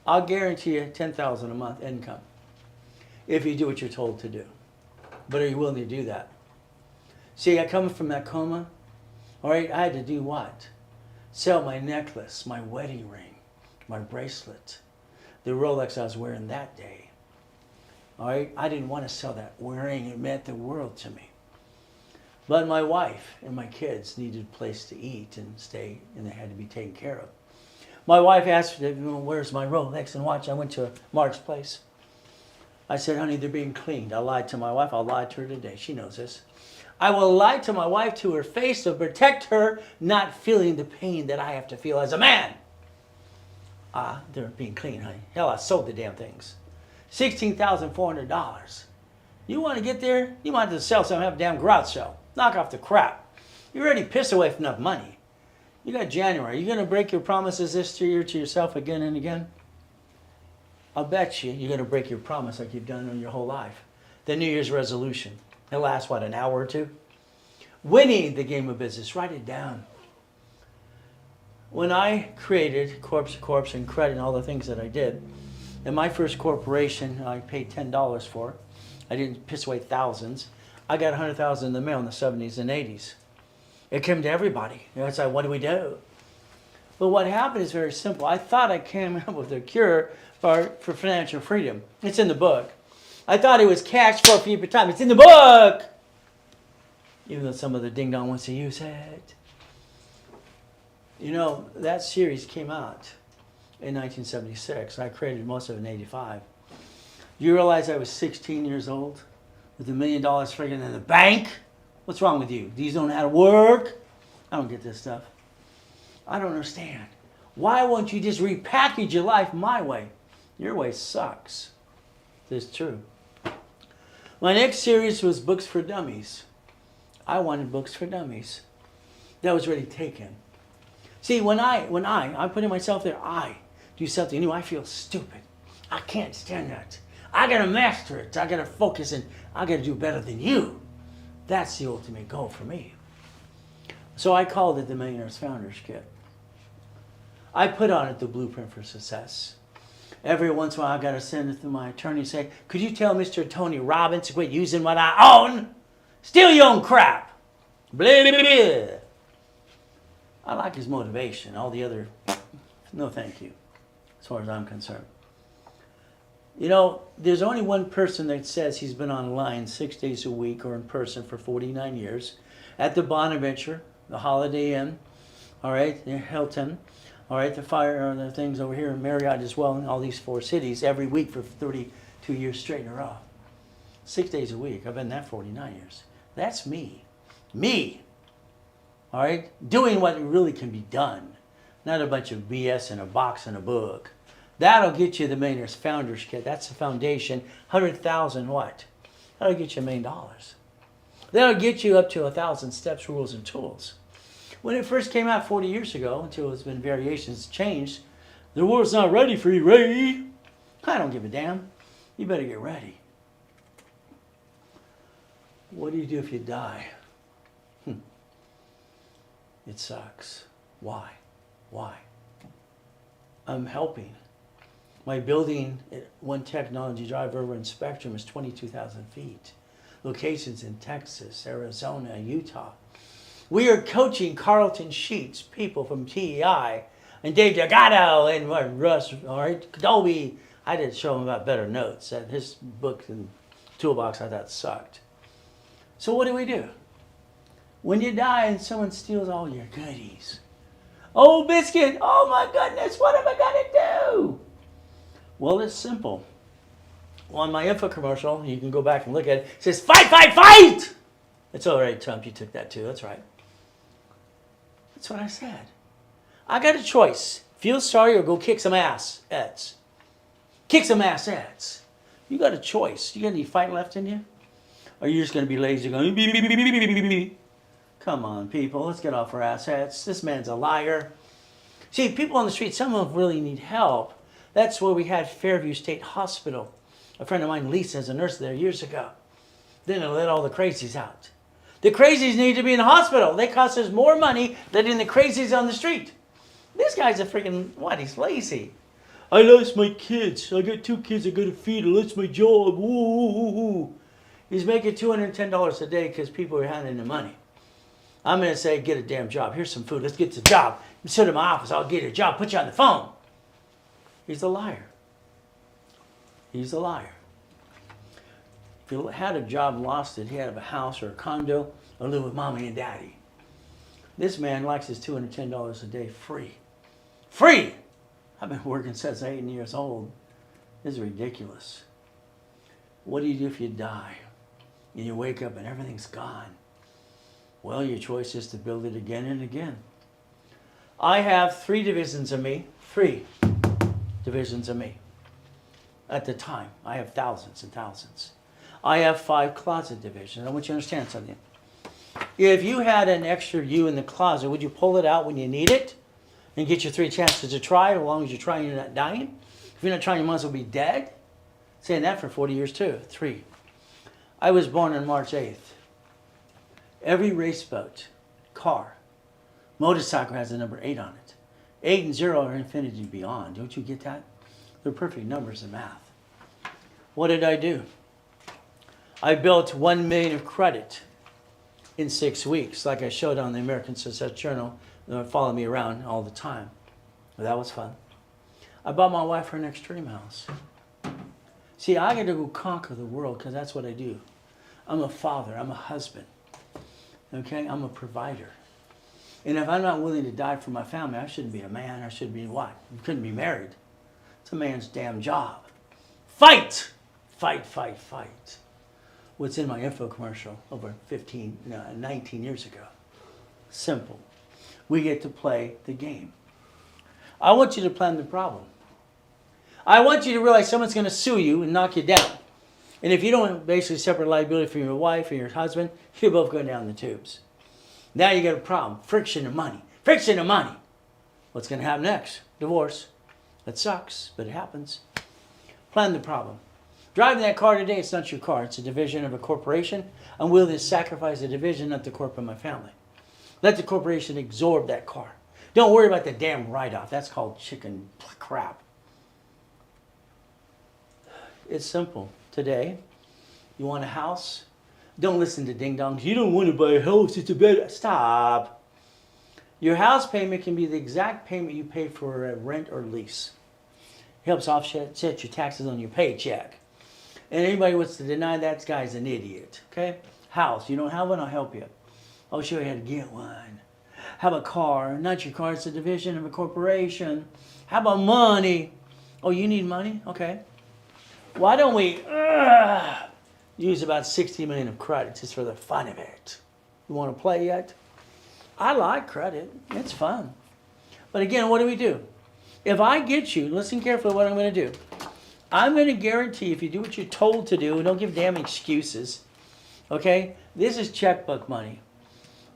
I'll guarantee you $10,000 a month income if you do what you're told to do. But are you willing to do that? See, I come from that coma. All right, I had to do what? Sell my necklace, my wedding ring, my bracelet, the Rolex I was wearing that day. All right, I didn't want to sell that ring. It meant the world to me. But my wife and my kids needed a place to eat and stay, and they had to be taken care of. My wife asked me, where's my Rolex and watch? I went to Mark's place. I said, honey, they're being cleaned. I lied to my wife. I'll lie to her today. She knows this. I will lie to my wife to her face to protect her not feeling the pain that I have to feel as a man. They're being cleaned, honey. Hell, I sold the damn things. $16,400. You want to get there? You want to sell something, have a damn garage sale. Knock off the crap. You're already pissed away from enough money. You got January. You going to break your promises this year to yourself again and again? I'll bet you're going to break your promise like you've done in your whole life. The New Year's resolution. It lasts, what, an hour or two? Winning the game of business. Write it down. When I created Corpse to Corpse and Credit and all the things that I did, and my first corporation I paid $10 for, I didn't piss away thousands. I got $100,000 in the mail in the 70s and 80s. It came to everybody. It's like, what do we do? But what happened is very simple. I thought I came up with a cure for financial freedom. It's in the book. I thought it was cash flow for you per time. It's in the book! Even though some of the ding-dong wants to use it. You know, that series came out in 1976. I created most of it in 85. You realize I was 16 years old with $1 million friggin' in the bank? What's wrong with you? These don't know how to work? I don't get this stuff. I don't understand. Why won't you just repackage your life my way? Your way sucks. This is true. My next series was Books for Dummies. I wanted books for dummies. That was already taken. See, when I'm putting myself there, I do something new, I feel stupid. I can't stand that. I gotta master it. I gotta focus and I gotta do better than you. That's the ultimate goal for me. So I called it the Millionaire's Founders Kit. I put on it the blueprint for success. Every once in a while I gotta send it to my attorney and say, could you tell Mr. Tony Robbins to quit using what I own? Steal your own crap. Blah, blah, blah. I like his motivation. All the other, no thank you, as far as I'm concerned. You know, there's only one person that says he's been online 6 days a week or in person for 49 years at the Bonaventure, the Holiday Inn, all right, the Hilton, all right, the the things over here in Marriott as well, in all these 4 cities every week for 32 years straight in a row. 6 days a week. I've been that 49 years. That's me. Me. All right? Doing what really can be done. Not a bunch of BS in a box in a book. That'll get you the Millionaire's Founders Kit. That's the foundation. 100,000 what? That'll get you $1 million. That'll get you up to 1,000 steps, rules, and tools. When it first came out 40 years ago, until it's been variations changed, the world's not ready for you, Ray. I don't give a damn. You better get ready. What do you do if you die? It sucks. Why? Why? I'm helping. My building, One Technology Drive over in Spectrum, is 22,000 feet. Locations in Texas, Arizona, Utah. We are coaching Carlton Sheets, people from TEI, and Dave Delgado, and Russ, all right, Dolby. I did show him about Better Notes. His book and toolbox I thought sucked. So what do? When you die and someone steals all your goodies. Oh, Biscuit, oh my goodness, what am I gonna do? Well, it's simple. On my info commercial, you can go back and look at it. It says, fight, fight, fight! It's all right, Trump, you took that too, that's right. That's what I said. I got a choice. Feel sorry or go kick some ass. Kick some ass. You got a choice. You got any fight left in you? Or are you just going to be lazy going, beep, beep, beep, beep, beep, beep, beep. Come on, people. Let's get off our assets. This man's a liar. See, people on the street, some of them really need help. That's where we had Fairview State Hospital. A friend of mine, Lisa, is a nurse there years ago. Then they let all the crazies out. The crazies need to be in the hospital. They cost us more money than in the crazies on the street. This guy's a freaking, what? He's lazy. I lost my kids. I got 2 kids I got to feed. I lost my job. Ooh. He's making $210 a day because people are handing him money. I'm going to say, get a damn job. Here's some food. Let's get to the job. Sit in my office. I'll get you a job. Put you on the phone. He's a liar. He's a liar. If he had a job and lost it, he had a house or a condo, or live with mommy and daddy. This man likes his $210 a day free. Free! I've been working since 8 years old. This is ridiculous. What do you do if you die? And you wake up and everything's gone? Well, your choice is to build it again and again. I have 3 divisions of me. 3 divisions of me. At the time, I have thousands and thousands. I have 5 closet divisions. I want you to understand something. If you had an extra you in the closet, would you pull it out when you need it? And get your 3 chances to try it, as long as you're trying, you're not dying? If you're not trying, you might as well be dead. Saying that for 40 years too. 3. I was born on March 8th. Every race boat, car, motorcycle has the number 8 on it. 8 and 0 are infinity beyond. Don't you get that? They're perfect numbers in math. What did I do? I built 1 million of credit in 6 weeks, like I showed on the American Success Journal. They follow me around all the time. Well, that was fun. I bought my wife her next dream house. See, I got to go conquer the world because that's what I do. I'm a father. I'm a husband. Okay? I'm a provider. And if I'm not willing to die for my family, I shouldn't be a man. I should be what? You couldn't be married. It's a man's damn job. Fight! Fight, fight, fight. What's in my info commercial over 19 years ago. Simple. We get to play the game. I want you to plan the problem. I want you to realize someone's going to sue you and knock you down. And if you don't basically separate liability from your wife or your husband, you're both going down the tubes. Now you got a problem. Friction of money. Friction of money. What's going to happen next? Divorce. That sucks, but it happens. Plan the problem. Driving that car today, it's not your car. It's a division of a corporation. I'm willing to sacrifice the division, not the corporate of my family. Let the corporation absorb that car. Don't worry about the damn write-off. That's called chicken crap. It's simple. Today, you want a house? Don't listen to ding-dongs. You don't want to buy a house. It's a bad... Stop. Your house payment can be the exact payment you pay for a rent or lease. It helps offset your taxes on your paycheck. And anybody who wants to deny that guy's an idiot. Okay? House. You don't have one? I'll help you. I'll show you how to get one. How about car? Not your car. It's a division of a corporation. How about money? Oh, you need money? Okay. Why don't we use about 60 million of credit just for the fun of it? You want to play yet? I like credit. It's fun. But again, what do? If I get you, listen carefully what I'm going to do. I'm going to guarantee if you do what you're told to do, and don't give damn excuses, okay? This is checkbook money.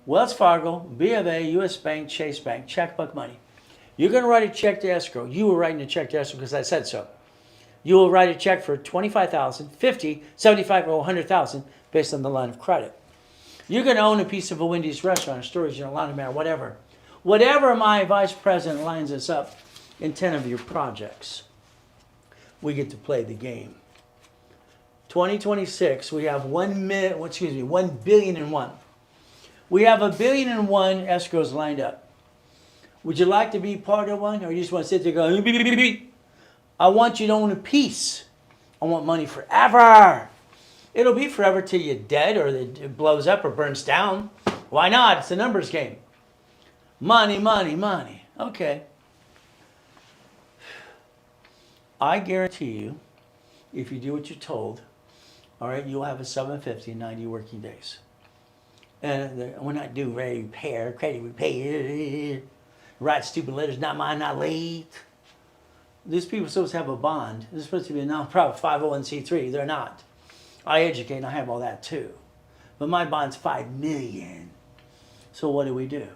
Wells Fargo, B of A, U.S. Bank, Chase Bank, checkbook money. You're going to write a check to escrow. You were writing a check to escrow because I said so. You will write a check for $25,000, $50,000, $75,000, or $100,000 based on the line of credit. You're going to own a piece of a Wendy's restaurant, a storage unit, a laundromat, whatever. Whatever my vice president lines us up in 10 of your projects, we get to play the game. 2026, we have 1 billion and one. We have 1 billion and one escrows lined up. Would you like to be part of one, or you just want to sit there going, beep, beep, beep, beep? I want you to own a piece. I want money forever. It'll be forever till you're dead or it blows up or burns down. Why not? It's a numbers game. Money, money, money. Okay. I guarantee you, if you do what you're told, all right, you'll have a 750 in 90 working days. And we're not doing repair, credit repair, write stupid letters, not mine, not late. These people are supposed to have a bond. This is supposed to be a nonprofit 501c3. They're not. I educate and I have all that too. But my bond's $5 million. So what do?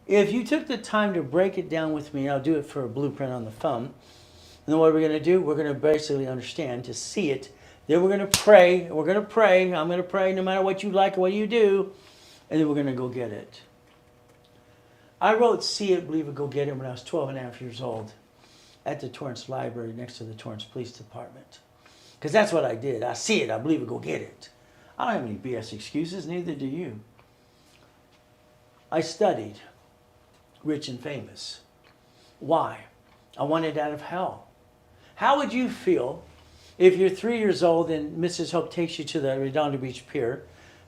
If you took the time to break it down with me, I'll do it for a blueprint on the phone. And then what we're going to do, we're going to basically understand, to see it, Then we're going to pray. We're going to pray. I'm going to pray no matter what you like or what you do. And then we're going to go get it. I wrote See It, Believe It, Go Get It when I was 12 and a half years old at the Torrance Library next to the Torrance Police Department. Because that's what I did. I see it, I believe it, go get it. I don't have any BS excuses, neither do you. I studied Rich and Famous. Why? I wanted out of hell. How would you feel if you're 3 years old and Mrs. Hope takes you to the Redondo Beach Pier,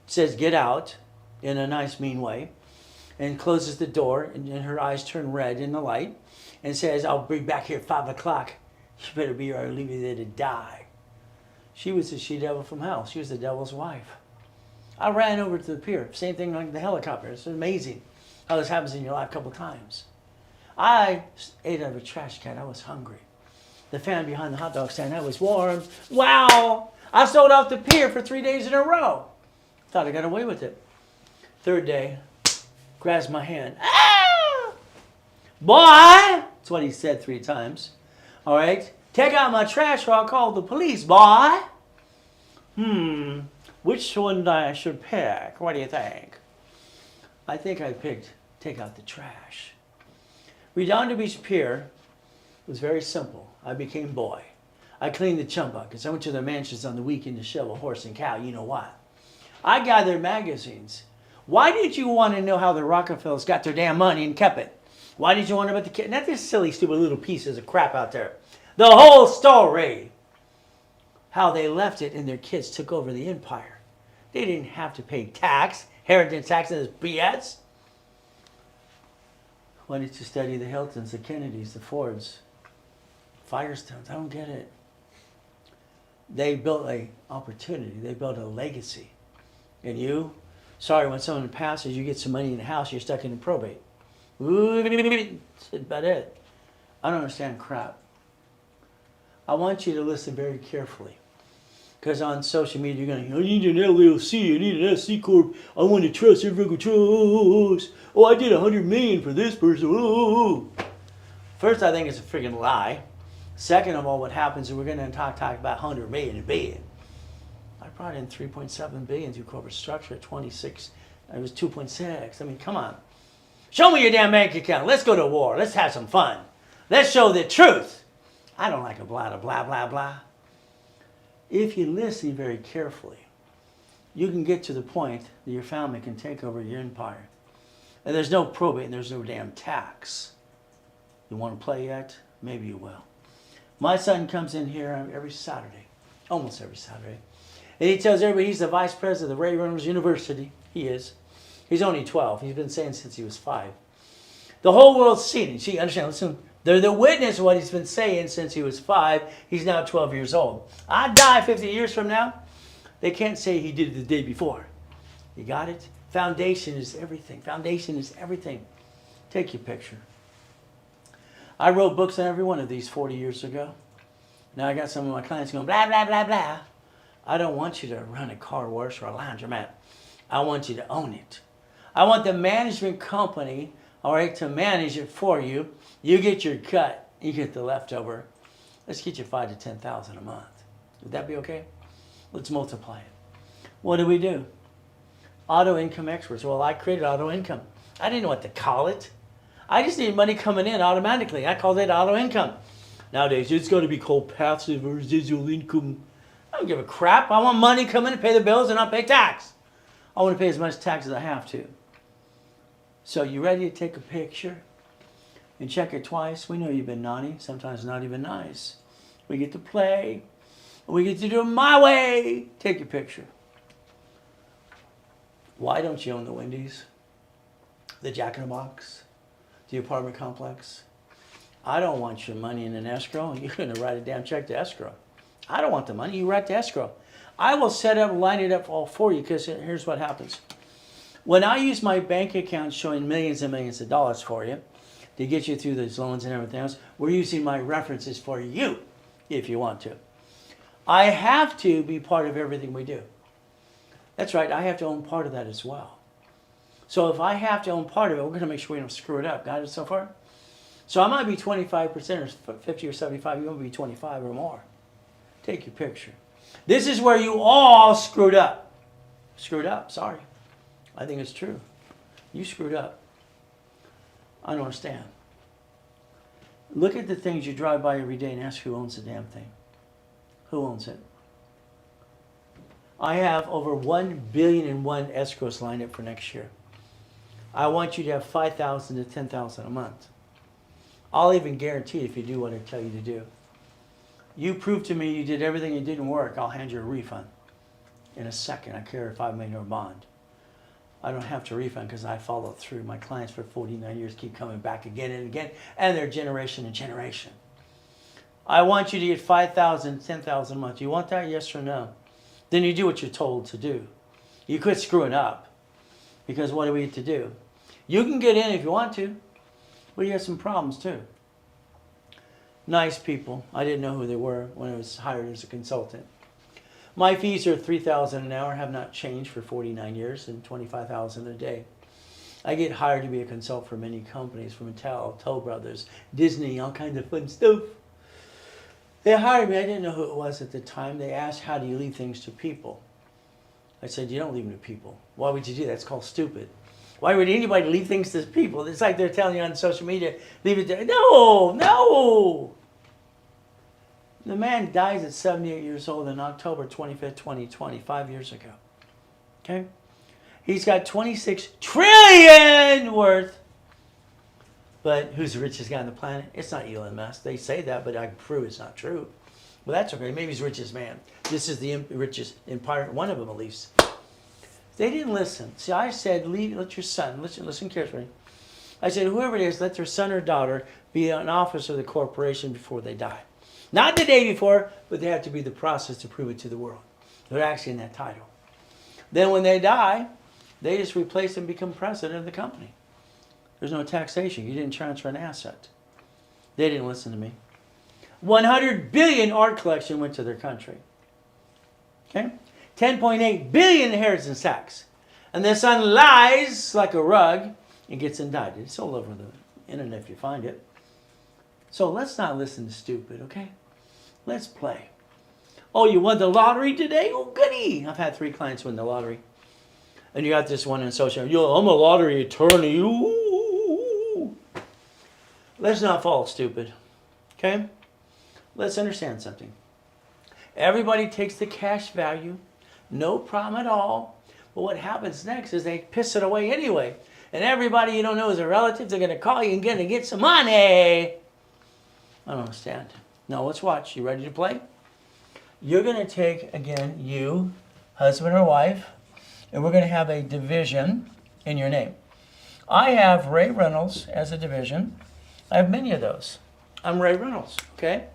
says get out in a nice mean way, and closes the door, and her eyes turn red in the light, and says, I'll be back here at 5 o'clock. You better be or I'll leave you there to die. She was the she-devil from hell. She was the devil's wife. I ran over to the pier. Same thing like the helicopter. It's amazing how this happens in your life a couple times. I ate out of a trash can. I was hungry. The fan behind the hot dog stand, that was warm. Wow! I sold off the pier for 3 days in a row. Thought I got away with it. Third day, grabs my hand. Ah! Boy! That's what he said 3 times. All right? Take out my trash or I'll call the police, boy. Which one I should pick? What do you think? I think I picked take out the trash. Redondo Beach Pier was very simple. I became boy. I cleaned the chum buckets. I went to their mansions on the weekend to shovel horse and cow. You know what? I gathered magazines. Why did you want to know how the Rockefellers got their damn money and kept it? Why did you want to know about the kid? Not this silly, stupid little pieces of crap out there. The whole story. How they left it and their kids took over the empire. They didn't have to pay tax, inheritance tax, and this BS. Why did you study the Hiltons, the Kennedys, the Fords, Firestones? I don't get it. They built an opportunity. They built a legacy. And you, sorry, when someone passes, you get some money in the house, you're stuck in probate. That's about it. I don't understand crap. I want you to listen very carefully. Because on social media, you're going, I need an LLC, I need an SC Corp, I want to trust everyone trust. Oh, I did $100 million for this person. Oh. First, I think it's a friggin' lie. Second of all, what happens is we're going to talk about 100 million and billion. I brought in 3.7 billion through corporate structure at 26. It was 2.6. I mean, come on. Show me your damn bank account. Let's go to war. Let's have some fun. Let's show the truth. I don't like a blah, blah, blah, blah. If you listen very carefully, you can get to the point that your family can take over your empire. And there's no probate and there's no damn tax. You want to play yet? Maybe you will. My son comes in here every Saturday, almost every Saturday, and he tells everybody he's the vice president of the Reynolds University. He is. He's only 12. He's been saying since he was 5. The whole world's seen it. See, understand, listen. They're the witness of what he's been saying since he was 5. He's now 12 years old. I die 50 years from now. They can't say he did it the day before. You got it? Foundation is everything. Foundation is everything. Take your picture. I wrote books on every one of these 40 years ago. Now I got some of my clients going, blah, blah, blah, blah. I don't want you to run a car wash or a laundromat. I want you to own it. I want the management company, all right, to manage it for you. You get your cut. You get the leftover. Let's get you $5,000 to $10,000 a month. Would that be okay? Let's multiply it. What do? Auto income experts. Well, I created auto income. I didn't know what to call it. I just needed money coming in automatically. I called it auto income. Nowadays, it's going to be called passive or residual income. I don't give a crap. I want money coming to pay the bills and not pay tax. I want to pay as much tax as I have to. So you ready to take a picture and check it twice? We know you've been naughty, sometimes not even nice. We get to play. We get to do it my way. Take your picture. Why don't you own the Wendy's, the Jack in the Box, the apartment complex? I don't want your money in an escrow. You're going to write a damn check to escrow. I don't want the money. You write to escrow. I will set up, line it up all for you, because here's what happens. When I use my bank account showing millions and millions of dollars for you to get you through those loans and everything else, we're using my references for you if you want to. I have to be part of everything we do. That's right, I have to own part of that as well. So if I have to own part of it, we're going to make sure we don't screw it up. Got it so far? So I might be 25% or 50 or 75. You're going to be 25 or more. Take your picture. This is where you all screwed up. Screwed up, sorry. I think it's true. You screwed up. I don't understand. Look at the things you drive by every day and ask who owns the damn thing. Who owns it? I have over $1 billion in one escrows lined up for next year. I want you to have $5,000 to $10,000 a month. I'll even guarantee if you do what I tell you to do. You prove to me you did everything that didn't work, I'll hand you a refund in a second. I carry a $5 million bond. I don't have to refund because I follow through. My clients for 49 years keep coming back again and again, and they're generation and generation. I want you to get $5,000, $10,000 a month. You want that, yes or no? Then you do what you're told to do. You quit screwing up. Because what do we have to do? You can get in if you want to, but you have some problems too. Nice people. I didn't know who they were when I was hired as a consultant. My fees are $3,000 an hour, have not changed for 49 years, and $25,000 a day. I get hired to be a consultant for many companies, from Mattel, Toll Brothers, Disney, all kinds of fun stuff. They hired me. I didn't know who it was at the time. They asked, how do you leave things to people? I said, you don't leave them to people. Why would you do that? It's called stupid. Why would anybody leave things to people? It's like they're telling you on social media, leave it there. No, no. The man dies at 78 years old on October 25th, 2020, 5 years ago. Okay? He's got 26 trillion worth. But who's the richest guy on the planet? It's not Elon Musk. They say that, but I can prove it's not true. Well, that's okay. Maybe he's the richest man. This is the richest empire, one of them at least. They didn't listen. See, I said, let your son, listen carefully. I said, whoever it is, let their son or daughter be an officer of the corporation before they die. Not the day before, but they have to be the process to prove it to the world. They're actually in that title. Then when they die, they just replace and become president of the company. There's no taxation. You didn't transfer an asset. They didn't listen to me. 100 billion art collection went to their country. Okay? 10.8 billion inheritance tax. And their son lies like a rug and gets indicted. It's all over the internet if you find it. So let's not listen to stupid, okay? Let's play. Oh, you won the lottery today? Oh, goody. I've had 3 clients win the lottery. And you got this one in social media. Yo, I'm a lottery attorney. Ooh. Let's not fall stupid, okay? Let's understand something. Everybody takes the cash value, no problem at all. But what happens next is they piss it away anyway. And everybody you don't know is a relative. They're going to call you and going to get some money. I don't understand. Now let's watch. You ready to play? You're going to take, again, you, husband or wife, and we're going to have a division in your name. I have Ray Reynolds as a division. I have many of those. I'm Ray Reynolds, okay?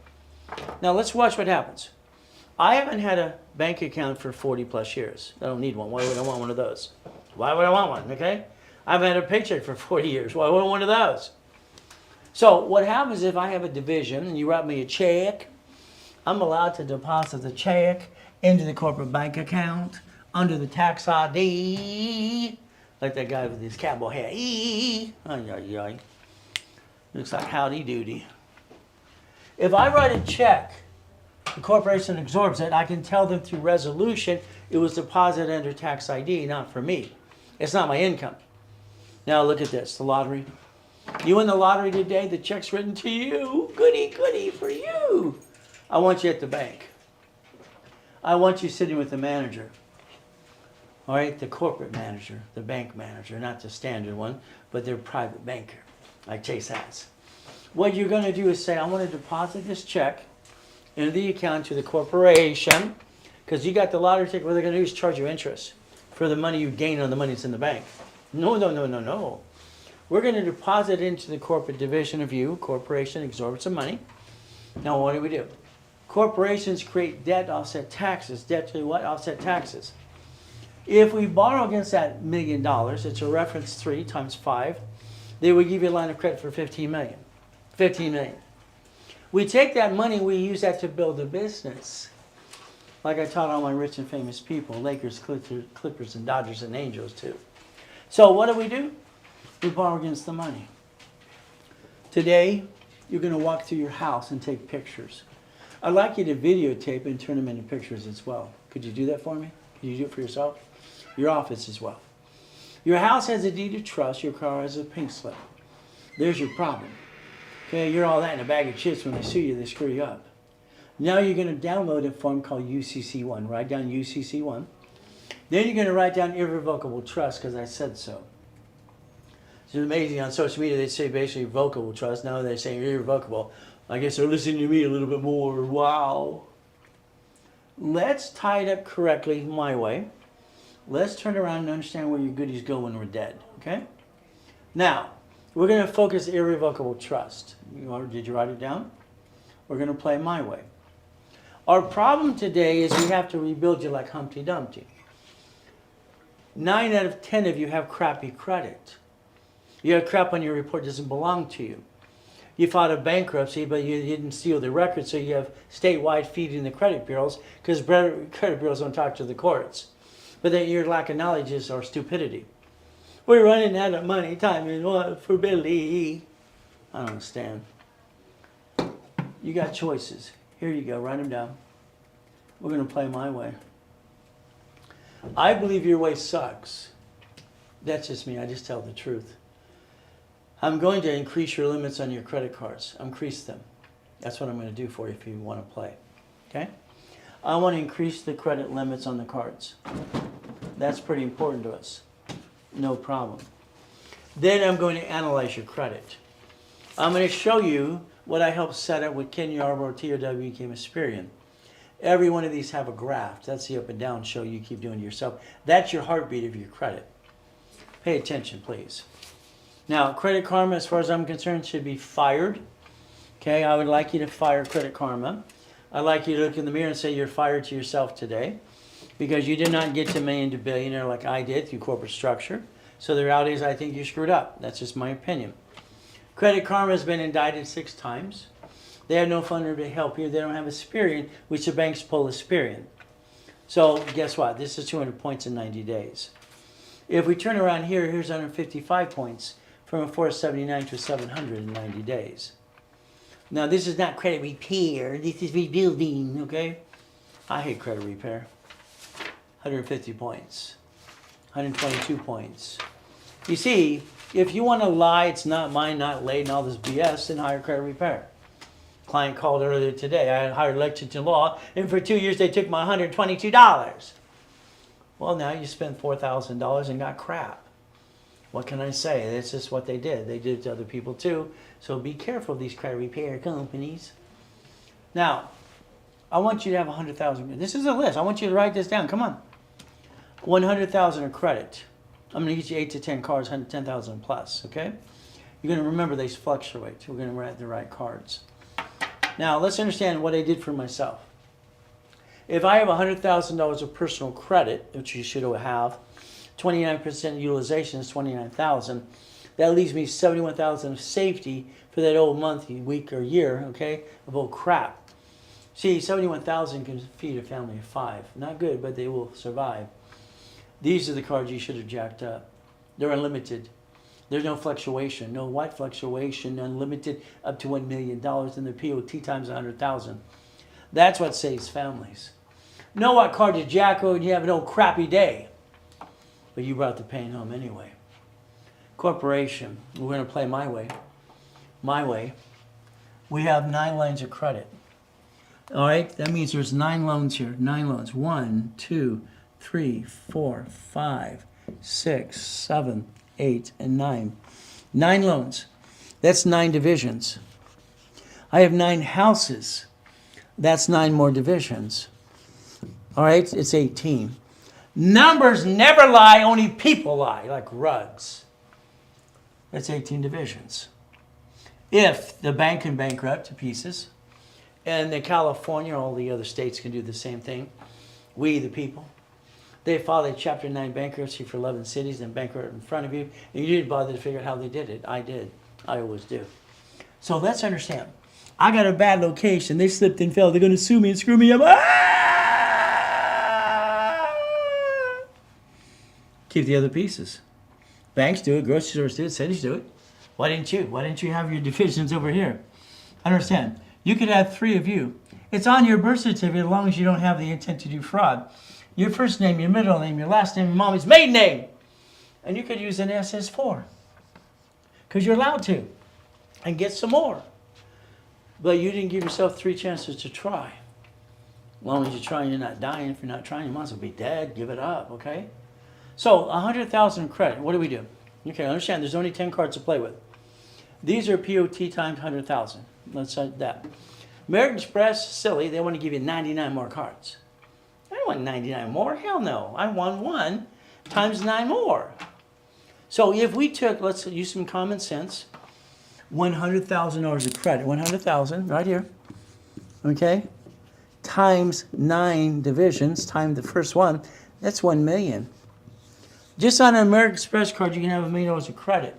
Now let's watch what happens. I haven't had a bank account for 40 plus years. I don't need one. Why would I want one of those? Why would I want one, okay? I haven't had a paycheck for 40 years. Why would I want one of those? So what happens if I have a division and you write me a check, I'm allowed to deposit the check into the corporate bank account under the tax ID, like that guy with his cowboy hat. Ay, ay, ay. Looks like howdy doody. If I write a check, the corporation absorbs it, I can tell them through resolution it was deposited under tax ID, not for me. It's not my income. Now look at this, the lottery. You win the lottery today, the check's written to you. Goody, goody for you. I want you at the bank. I want you sitting with the manager. All right, the corporate manager, the bank manager, not the standard one, but their private banker, like Chase has. What you're going to do is say, I want to deposit this check into the account to the corporation, because you got the lottery ticket. What they're going to do is charge you interest for the money you gain on the money that's in the bank. No, no, no, no, no. We're going to deposit into the corporate division of you, corporation, exorbitant money. Now, what do? Corporations create debt to offset taxes. Debt to what? Offset taxes. If we borrow against that $1 million, it's a reference 3 times 5, they would give you a line of credit for $15 million. $15 million. We take that money, we use that to build a business. Like I taught all my rich and famous people, Lakers, Clippers, and Dodgers, and Angels too. So what do? We borrow against the money. Today, you're going to walk through your house and take pictures I'd like you to videotape and turn them into pictures as well. Could you do that for me? Could you do it for yourself? Your office as well. Your house has a deed of trust. Your car has a pink slip. There's your problem. Okay, you're all that in a bag of chips. When they sue you, they screw you up. Now you're going to download a form called UCC1. Write down UCC1. Then you're going to write down irrevocable trust because I said so. It's amazing on social media they say basically revocable trust. Now they're saying irrevocable. I guess they're listening to me a little bit more. Wow. Let's tie it up correctly my way. Let's turn around and understand where your goodies go when we're dead. Okay? Now, we're going to focus irrevocable trust. Did you write it down? We're going to play my way. Our problem today is we have to rebuild you like Humpty Dumpty. 9 out of 10 of you have crappy credit. You have crap on your report that doesn't belong to you. You filed a bankruptcy, but you didn't seal the record, so you have statewide feeding the credit bureaus because credit bureaus don't talk to the courts. But then your lack of knowledge is our stupidity. We're running out of money, time is what for Billy. I don't understand. You got choices. Here you go, write them down. We're going to play my way. I believe your way sucks. That's just me, I just tell the truth. I'm going to increase your limits on your credit cards. Increase them. That's what I'm going to do for you if you want to play. Okay? I want to increase the credit limits on the cards. That's pretty important to us. No problem. Then I'm going to analyze your credit. I'm going to show you what I helped set up with Ken Yarborough, TRW became Experian. Every one of these have a graph. That's the up and down show you keep doing to yourself. That's your heartbeat of your credit. Pay attention, please. Now, Credit Karma, as far as I'm concerned, should be fired. Okay, I would like you to fire Credit Karma. I'd like you to look in the mirror and say you're fired to yourself today because you did not get to million to billionaire like I did through corporate structure. So the reality is I think you screwed up. That's just my opinion. Credit Karma has been indicted 6 times. They have no funder to help you. They don't have Experian, which the banks pull Experian. So guess what? This is 200 points in 90 days. If we turn around here, here's 155 points from a 479 to 700 in 90 days. Now this is not credit repair. This is rebuilding, okay? I hate credit repair. 150 points. 122 points. You see, if you want to lie, it's not mine, not late, and all this BS, then hire credit repair. Client called earlier today. I hired Lexington Law, and for 2 years they took my $122. Well, now you spent $4,000 and got crap. What can I say? That's just what they did. They did it to other people too. So be careful of these credit repair companies. Now, I want you to have 100,000. This is a list. I want you to write this down. Come on. 100,000 of credit. I'm going to get you 8 to 10 cards, 110,000 plus, okay? You're going to remember they fluctuate. We're going to write the right cards. Now, let's understand what I did for myself. If I have $100,000 of personal credit, which you should have, 29% utilization is 29,000. That leaves me 71,000 of safety for that old month, week, or year, okay, of old crap. See, 71,000 can feed a family of 5. Not good, but they will survive. These are the cards you should have jacked up. They're unlimited. There's no fluctuation, no white fluctuation, unlimited up to $1 million, and the POT times 100,000. That's what saves families. Know what card to jack and you have an old crappy day, but you brought the pain home anyway. Corporation, we're going to play my way. My way. We have 9 lines of credit. All right, that means there's 9 loans here. 9 loans. 1, 2, 3, 4, 5, 6, 7, 8, and 9. 9 loans. That's 9 divisions. I have 9 houses. That's 9 more divisions. All right, it's 18. Numbers never lie, only people lie, like rugs. That's 18 divisions. If the bank can bankrupt to pieces, and the California, all the other states can do the same thing, we the people, they filed a Chapter 9 bankruptcy for 11 cities and bankrupt in front of you, and you didn't bother to figure out how they did it. I did. I always do. So let's understand. I got a bad location. They slipped and fell. They're going to sue me and screw me up. Keep the other pieces. Banks do it. Grocery stores do it. Cities do it. Why didn't you? Why didn't you have your divisions over here? Understand. You could have 3 of you. It's on your birth certificate as long as you don't have the intent to do fraud. Your first name, your middle name, your last name, your mommy's maiden name. And you could use an SS4. Because you're allowed to. And get some more. But you didn't give yourself 3 chances to try. As long as you're trying, you're not dying. If you're not trying, you might as well be dead. Give it up, okay? So, 100,000 credit. What do we do? Okay, understand, there's only 10 cards to play with. These are POT times 100,000. Let's set that. American Express, silly, they want to give you 99 more cards. I don't want 99 more. Hell no. I want 1 times 9 more. So if we took, let's use some common sense, $100,000 of credit, 100,000 right here, okay, times 9 divisions, times the first one, that's 1 million. Just on an American Express card, you can have $1 million of credit.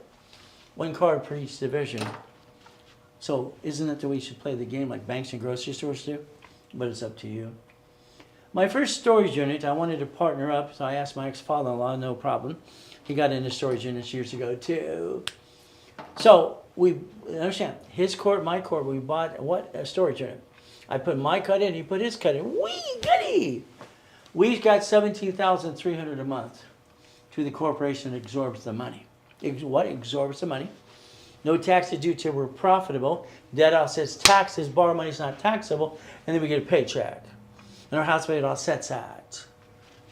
1 card per each division. So isn't that the way you should play the game like banks and grocery stores do? But it's up to you. My first storage unit, I wanted to partner up, so I asked my ex-father-in-law, no problem. He got into storage units years ago too. So we, understand, his court, my court, we bought a storage unit. I put my cut in, he put his cut in. Wee goody! We got $17,300 a month to the corporation that absorbs the money. What absorbs the money? No taxes due till we're profitable. Debt out says taxes, borrow money is not taxable, and then we get a paycheck. And our house payment offsets that.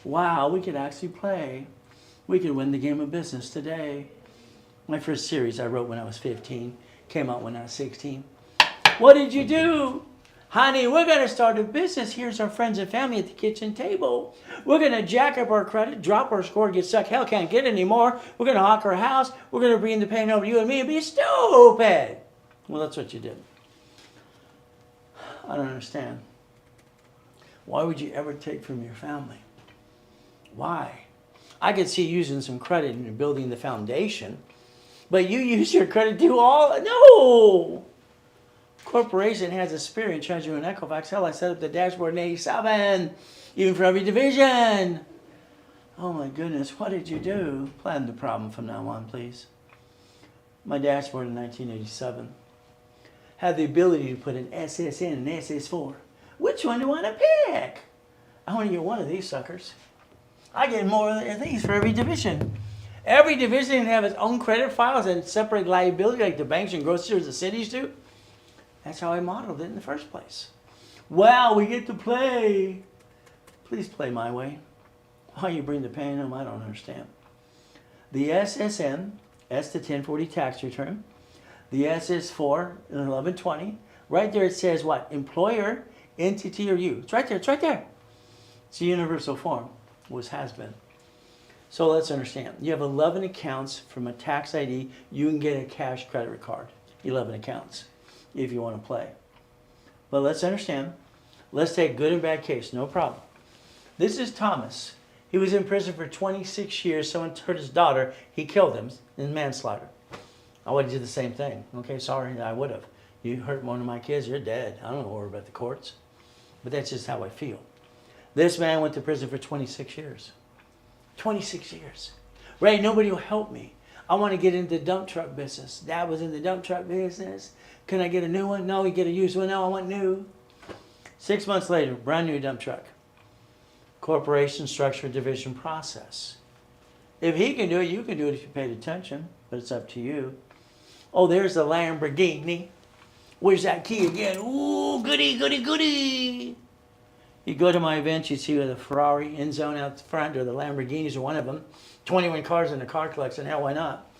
Wow, we could actually play. We could win the game of business today. My first series I wrote when I was 15, came out when I was 16. What did you do? Honey, we're going to start a business. Here's our friends and family at the kitchen table. We're going to jack up our credit, drop our score, get stuck. Hell, can't get any more. We're going to hawk our house. We're going to bring the pain over to you and me and be stupid. Well, that's what you did. I don't understand. Why would you ever take from your family? Why? I could see using some credit in building the foundation, but you use your credit to do all. No! Corporation has a spirit and charge you an Equifax. Hell, I set up the dashboard in 87, even for every division. Oh my goodness, what did you do? Plan the problem from now on, please. My dashboard in 1987 had the ability to put an SS in and an SS4. Which one do I want to pick? I want to get one of these suckers. I get more of these for every division. Every division have its own credit files and separate liability like the banks and grocery stores, the cities do. That's how I modeled it in the first place. Wow, we get to play. Please play my way. Why you bring the pain home, I don't understand. The SSN, S to 1040 tax return. The SS4, 1120. Right there it says what? Employer, entity, or you. It's right there, it's right there. It's a universal form, was has been. So let's understand. You have 11 accounts from a tax ID. You can get a cash credit card. 11 accounts if you want to play. But let's understand. Let's take good and bad case. No problem. This is Thomas. He was in prison for 26 years. Someone hurt his daughter. He killed him in manslaughter. I would have did the same thing. Okay, sorry, I would have. You hurt one of my kids, you're dead. I don't worry about the courts. But that's just how I feel. This man went to prison for 26 years. 26 years. Ray, nobody will help me. I want to get into the dump truck business. Dad was in the dump truck business. Can I get a new one? No, we get a used one. No, I want new. 6 months later, brand new dump truck. Corporation structure division process. If he can do it, you can do it if you paid attention. But it's up to you. Oh, there's the Lamborghini. Where's that key again? Ooh, goody, goody, goody. You go to my event, you see the Ferrari end zone out front, or the Lamborghinis, or one of them. 21 cars in the car collection. Hell, why not?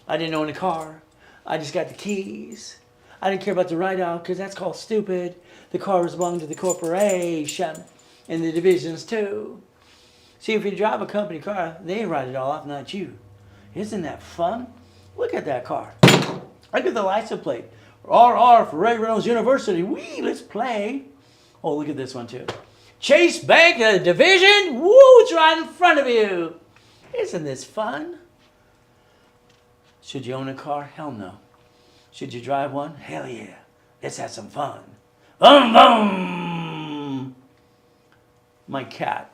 I didn't own a car. I just got the keys. I didn't care about the write-off because that's called stupid. The cars belong to the corporation and the divisions too. See, if you drive a company car, they write it all off, not you. Isn't that fun? Look at that car. Look at the license plate. RR for Reynolds University. Wee, let's play. Oh, look at this one too. Chase Bank Division. Woo, it's right in front of you. Isn't this fun? Should you own a car? Hell no. Should you drive one? Hell yeah. Let's have some fun. Boom, boom. My cat.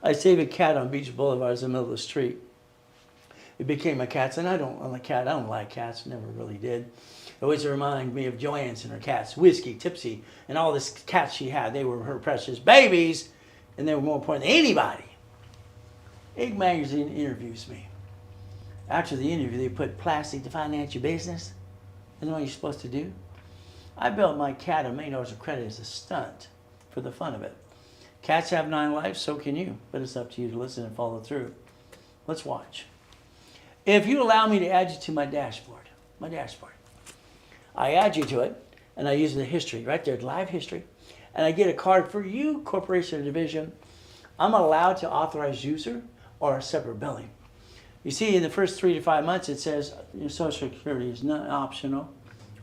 I saved a cat on Beach Boulevard in the middle of the street. It became my cat's, and I don't like cats. Never really did. It always remind me of Joanne's and her cats, Whiskey, Tipsy, and all this cats she had. They were her precious babies, and they were more important than anybody. Inc. magazine interviews me. After the interview, they put plastic to finance your business. You know what you're supposed to do? I built my cat $1 million of credit as a stunt for the fun of it. Cats have 9 lives, so can you. But it's up to you to listen and follow through. Let's watch. If you allow me to add you to my dashboard, I add you to it, and I use the history, right there, live history, and I get a card for you, corporation or division. I'm allowed to authorize user or a separate billing. You see, in the first 3 to 5 months, it says your Social Security is not optional.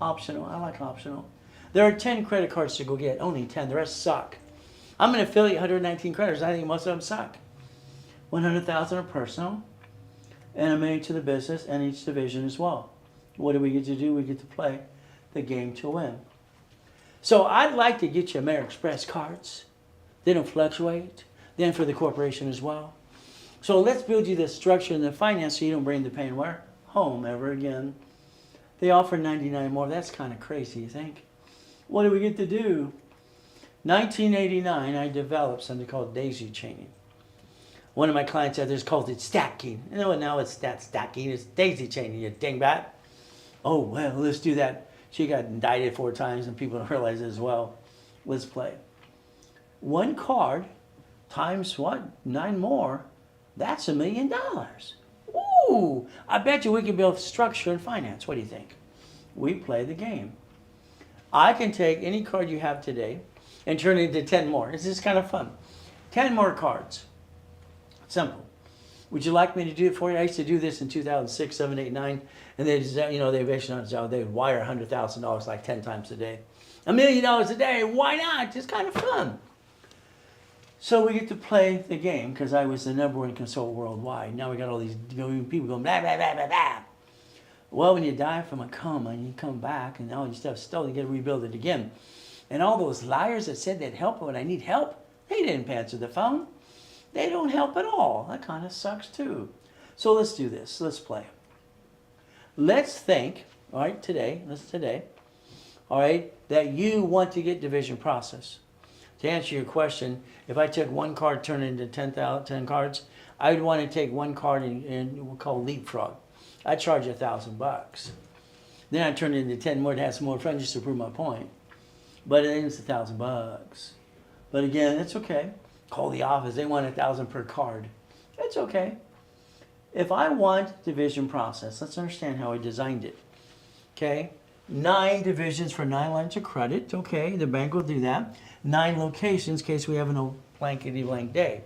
Optional, I like optional. There are 10 credit cards to go get, only 10, the rest suck. I'm an affiliate, 119 creditors, I think most of them suck. 100,000 are personal, and $1 million to the business and each division as well. What do we get to do? We get to play the game to win. So I'd like to get you American Express cards. They don't fluctuate. Then for the corporation as well. So let's build you the structure and the finance so you don't bring the pain where? Home ever again. They offer 99 more. That's kind of crazy, you think? What do we get to do? 1989, I developed something called daisy chaining. One of my clients out there called it stacking. You know what? Now it's not stacking, it's daisy chaining, you dingbat. Oh, well, let's do that. She got indicted 4 times and people don't realize it as well. Let's play. 1 card times what? 9 more. That's $1 million. Ooh, I bet you we can build structure and finance. What do you think? We play the game. I can take any card you have today and turn it into 10 more. It's just kind of fun. 10 more cards. Simple. Would you like me to do it for you? I used to do this in 2006, 7, 8, 9. And they, they basically they would wire $100,000 like 10 times a day. $1 million a day. Why not? It's kind of fun. So we get to play the game because I was the #1 consultant worldwide. Now we got all these people going blah, blah, blah, blah, blah. Well, when you die from a coma and you come back and all your stuff's stolen, you got to rebuild it again. And all those liars that said they'd help when I need help, they didn't answer the phone. They don't help at all. That kind of sucks too. So let's do this. Let's play. Let's think, all right, today, all right, that you want to get division process. To answer your question, if I took 1 card, turn it into 10 cards, I would want to take 1 card and we'll call leapfrog. I'd charge $1,000. Then I'd turn it into 10 more to have some more fun just to prove my point. But it's $1,000. But again, it's okay. Call the office. They want $1,000 per card. It's okay. If I want division process, let's understand how I designed it. Okay, 9 divisions for 9 lines of credit. Okay, the bank will do that. 9 locations in case we have a blankety blank day.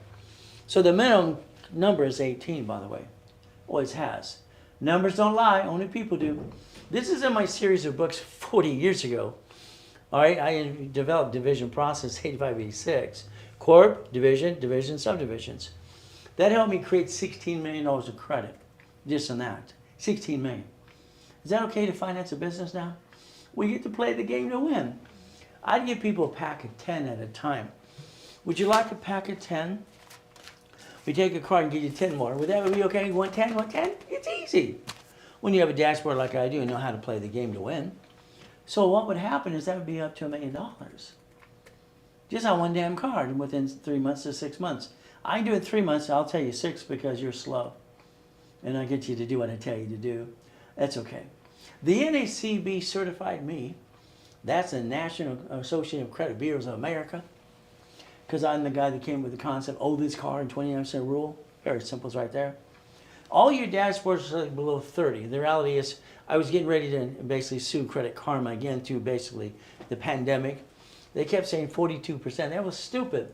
So the minimum number is 18, by the way. Always has. Numbers don't lie, only people do. This is in my series of books 40 years ago. All right, I developed division process 8586. Corp, division, subdivisions. That helped me create $16 million of credit. Just on that. $16 million. Is that okay to finance a business now? We get to play the game to win. I'd give people a pack of 10 at a time. Would you like a pack of 10? We take a card and give you 10 more. Would that be okay? You want 10? You want 10? It's easy. When you have a dashboard like I do and know how to play the game to win. So what would happen is that would be up to $1 million. Just on 1 damn card within 3 months to 6 months. I can do it in 3 months. I'll tell you 6 because you're slow. And I get you to do what I tell you to do. That's okay. The NACB certified me. That's the National Association of Credit Bureaus of America. Because I'm the guy that came with the concept, this card and 29% rule. Very simple, it's right there. All your dashboards are below 30. The reality is, I was getting ready to basically sue Credit Karma again to basically the pandemic. They kept saying 42%. That was stupid.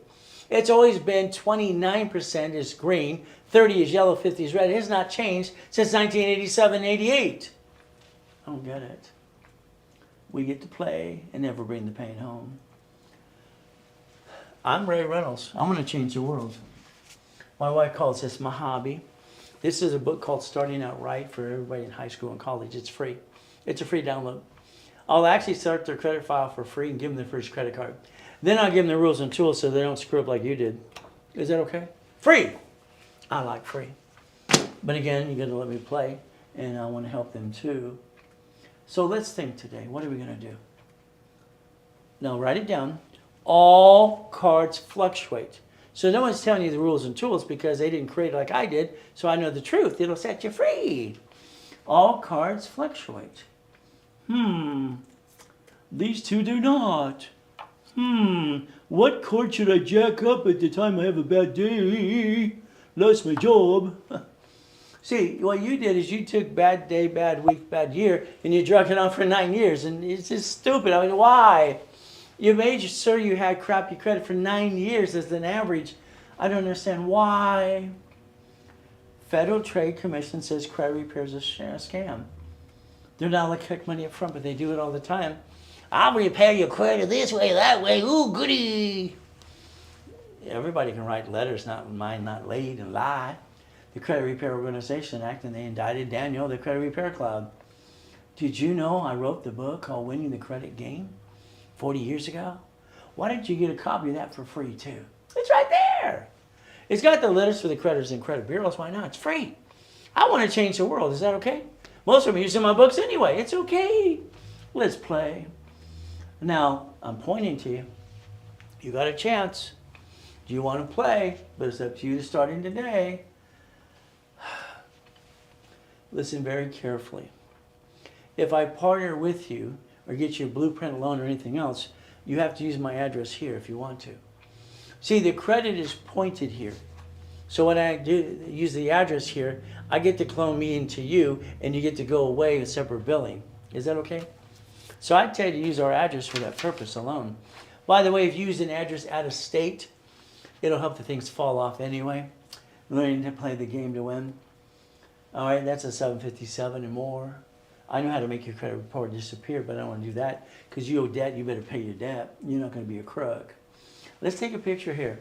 It's always been 29% is green, 30 is yellow, 50 is red. It has not changed since 1987, 88. I don't get it. We get to play and never bring the pain home. I'm Ray Reynolds. I'm going to change the world. My wife calls this my hobby. This is a book called Starting Out Right for everybody in high school and college. It's free. It's a free download. I'll actually start their credit file for free and give them their first credit card. Then I'll give them the rules and tools so they don't screw up like you did. Is that okay? Free! I like free. But again, you're going to let me play, and I want to help them too. So let's think today. What are we going to do? Now write it down. All cards fluctuate. So no one's telling you the rules and tools because they didn't create it like I did. So I know the truth. It'll set you free. All cards fluctuate. These two do not. What card should I jack up at the time I have a bad day? Lost my job. See, what you did is you took bad day, bad week, bad year, and you drug it on for 9 years, and it's just stupid. I mean, why? You made sure you had crappy credit for 9 years as an average. I don't understand why. Federal Trade Commission says credit repair is a scam. They're not like collect money up front, but they do it all the time. I'll repair your credit this way, that way. Ooh, goody. Everybody can write letters, not mine, not laid, and lie. The Credit Repair Organization Act, and they indicted Daniel, the Credit Repair Cloud. Did you know I wrote the book called Winning the Credit Game 40 years ago? Why didn't you get a copy of that for free too? It's right there. It's got the letters for the creditors and credit bureaus. Why not? It's free. I want to change the world. Is that okay? Most of them are using my books anyway. It's okay. Let's play. Now, I'm pointing to you. You got a chance. Do you want to play? But it's up to you starting today. Listen very carefully. If I partner with you or get you a blueprint loan or anything else, you have to use my address here if you want to. See, the credit is pointed here. So when I do use the address here, I get to clone me into you, and you get to go away with separate billing. Is that okay? So I tell you to use our address for that purpose alone. By the way, if you use an address out of state, it'll help the things fall off anyway. Learning to play the game to win. All right, that's a 757 and more. I know how to make your credit report disappear, but I don't want to do that because you owe debt. You better pay your debt. You're not going to be a crook. Let's take a picture here.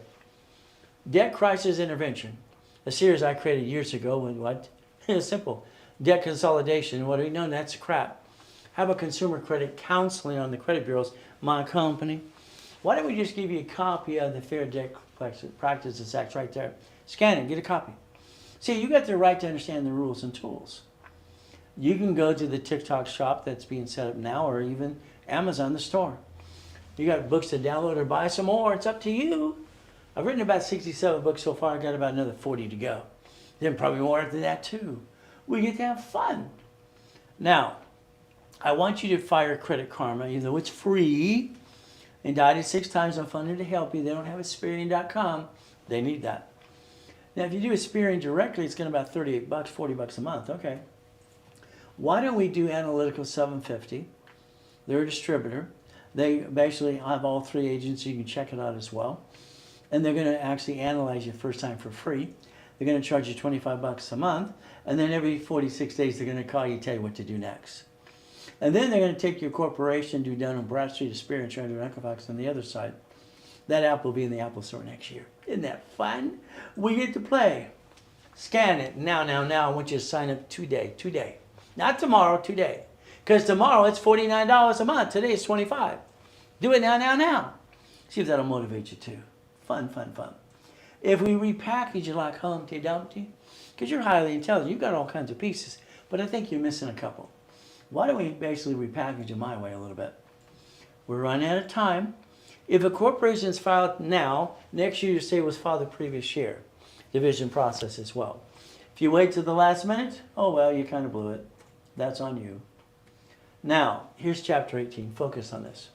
Debt Crisis Intervention, a series I created years ago. When what? It's simple. Debt consolidation. What do we know? That's crap. How about consumer credit counseling on the credit bureaus? My company. Why don't we just give you a copy of the Fair Debt Practices Act right there? Scan it. Get a copy. See, you got the right to understand the rules and tools. You can go to the TikTok shop that's being set up now, or even Amazon, the store. You got books to download or buy some more. It's up to you. I've written about 67 books so far. I got about another 40 to go. Then probably more after that too. We get to have fun. Now, I want you to fire Credit Karma, even though it's free. Indicted 6 times, I'm funded to help you. They don't have Experian.com. They need that. Now, if you do Experian directly, it's going to be about $38, $40 a month. Okay. Why don't we do Analytical 750? They're a distributor. They basically have all 3 agents. You can check it out as well. And they're going to actually analyze you first time for free. They're going to charge you $25 a month. And then every 46 days, they're going to call you, tell you what to do next. And then they're going to take your corporation, do Dun & Bradstreet, Experian, Trend, and Equifax on the other side. That app will be in the Apple Store next year. Isn't that fun? We get to play. Scan it. Now. I want you to sign up today. Not tomorrow, today. Because tomorrow it's $49 a month. Today it's $25. Do it now. See if that'll motivate you too. Fun. If we repackage it like Humpty Dumpty, because you're highly intelligent, you've got all kinds of pieces, but I think you're missing a couple. Why don't we basically repackage it my way a little bit? We're running out of time. If a corporation is filed now, next year you say it was filed the previous year. Division process as well. If you wait till the last minute, oh well, you kind of blew it. That's on you. Now, here's chapter 18. Focus on this.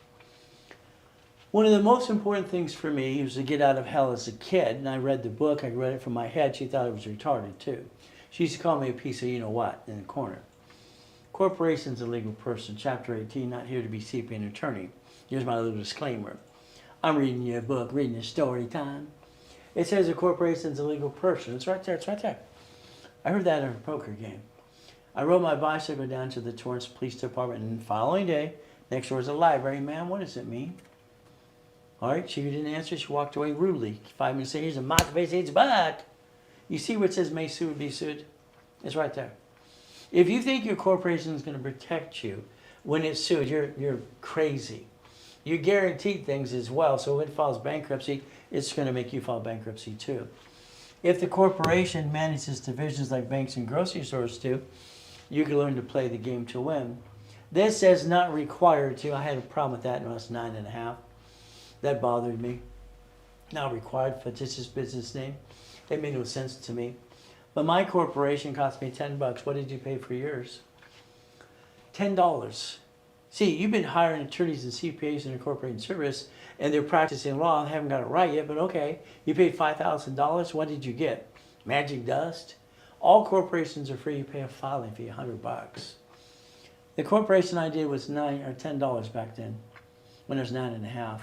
One of the most important things for me was to get out of hell as a kid, and I read the book. I read it from my head. She thought I was retarded too. She used to call me a piece of you-know-what in the corner. Corporation's a legal person. Chapter 18, not here to be CP an attorney. Here's my little disclaimer. I'm reading you a book, reading a story time. It says a corporation's a legal person. It's right there. I heard that in a poker game. I rode my bicycle down to the Torrance Police Department, and the following day, next door is a library. Ma'am, what does it mean? All right, she didn't answer. She walked away rudely. 5 minutes later, here's a mock face, it's back. You see where it says may sue or be sued? It's right there. If you think your corporation is going to protect you when it's sued, you're crazy. You guaranteed things as well, so when it files bankruptcy, it's going to make you file bankruptcy too. If the corporation manages divisions like banks and grocery stores do, you can learn to play the game to win. This says not required to. I had a problem with that when I was 9.5. That bothered me. Not required, fictitious business name. It made no sense to me. But my corporation cost me $10. What did you pay for yours? $10. See, you've been hiring attorneys and CPAs in a corporation service, and they're practicing law. They haven't got it right yet, but okay. You paid $5,000. What did you get? Magic dust? All corporations are free. You pay a filing fee, $100. The corporation I did was $10 back then, when I was 9.5.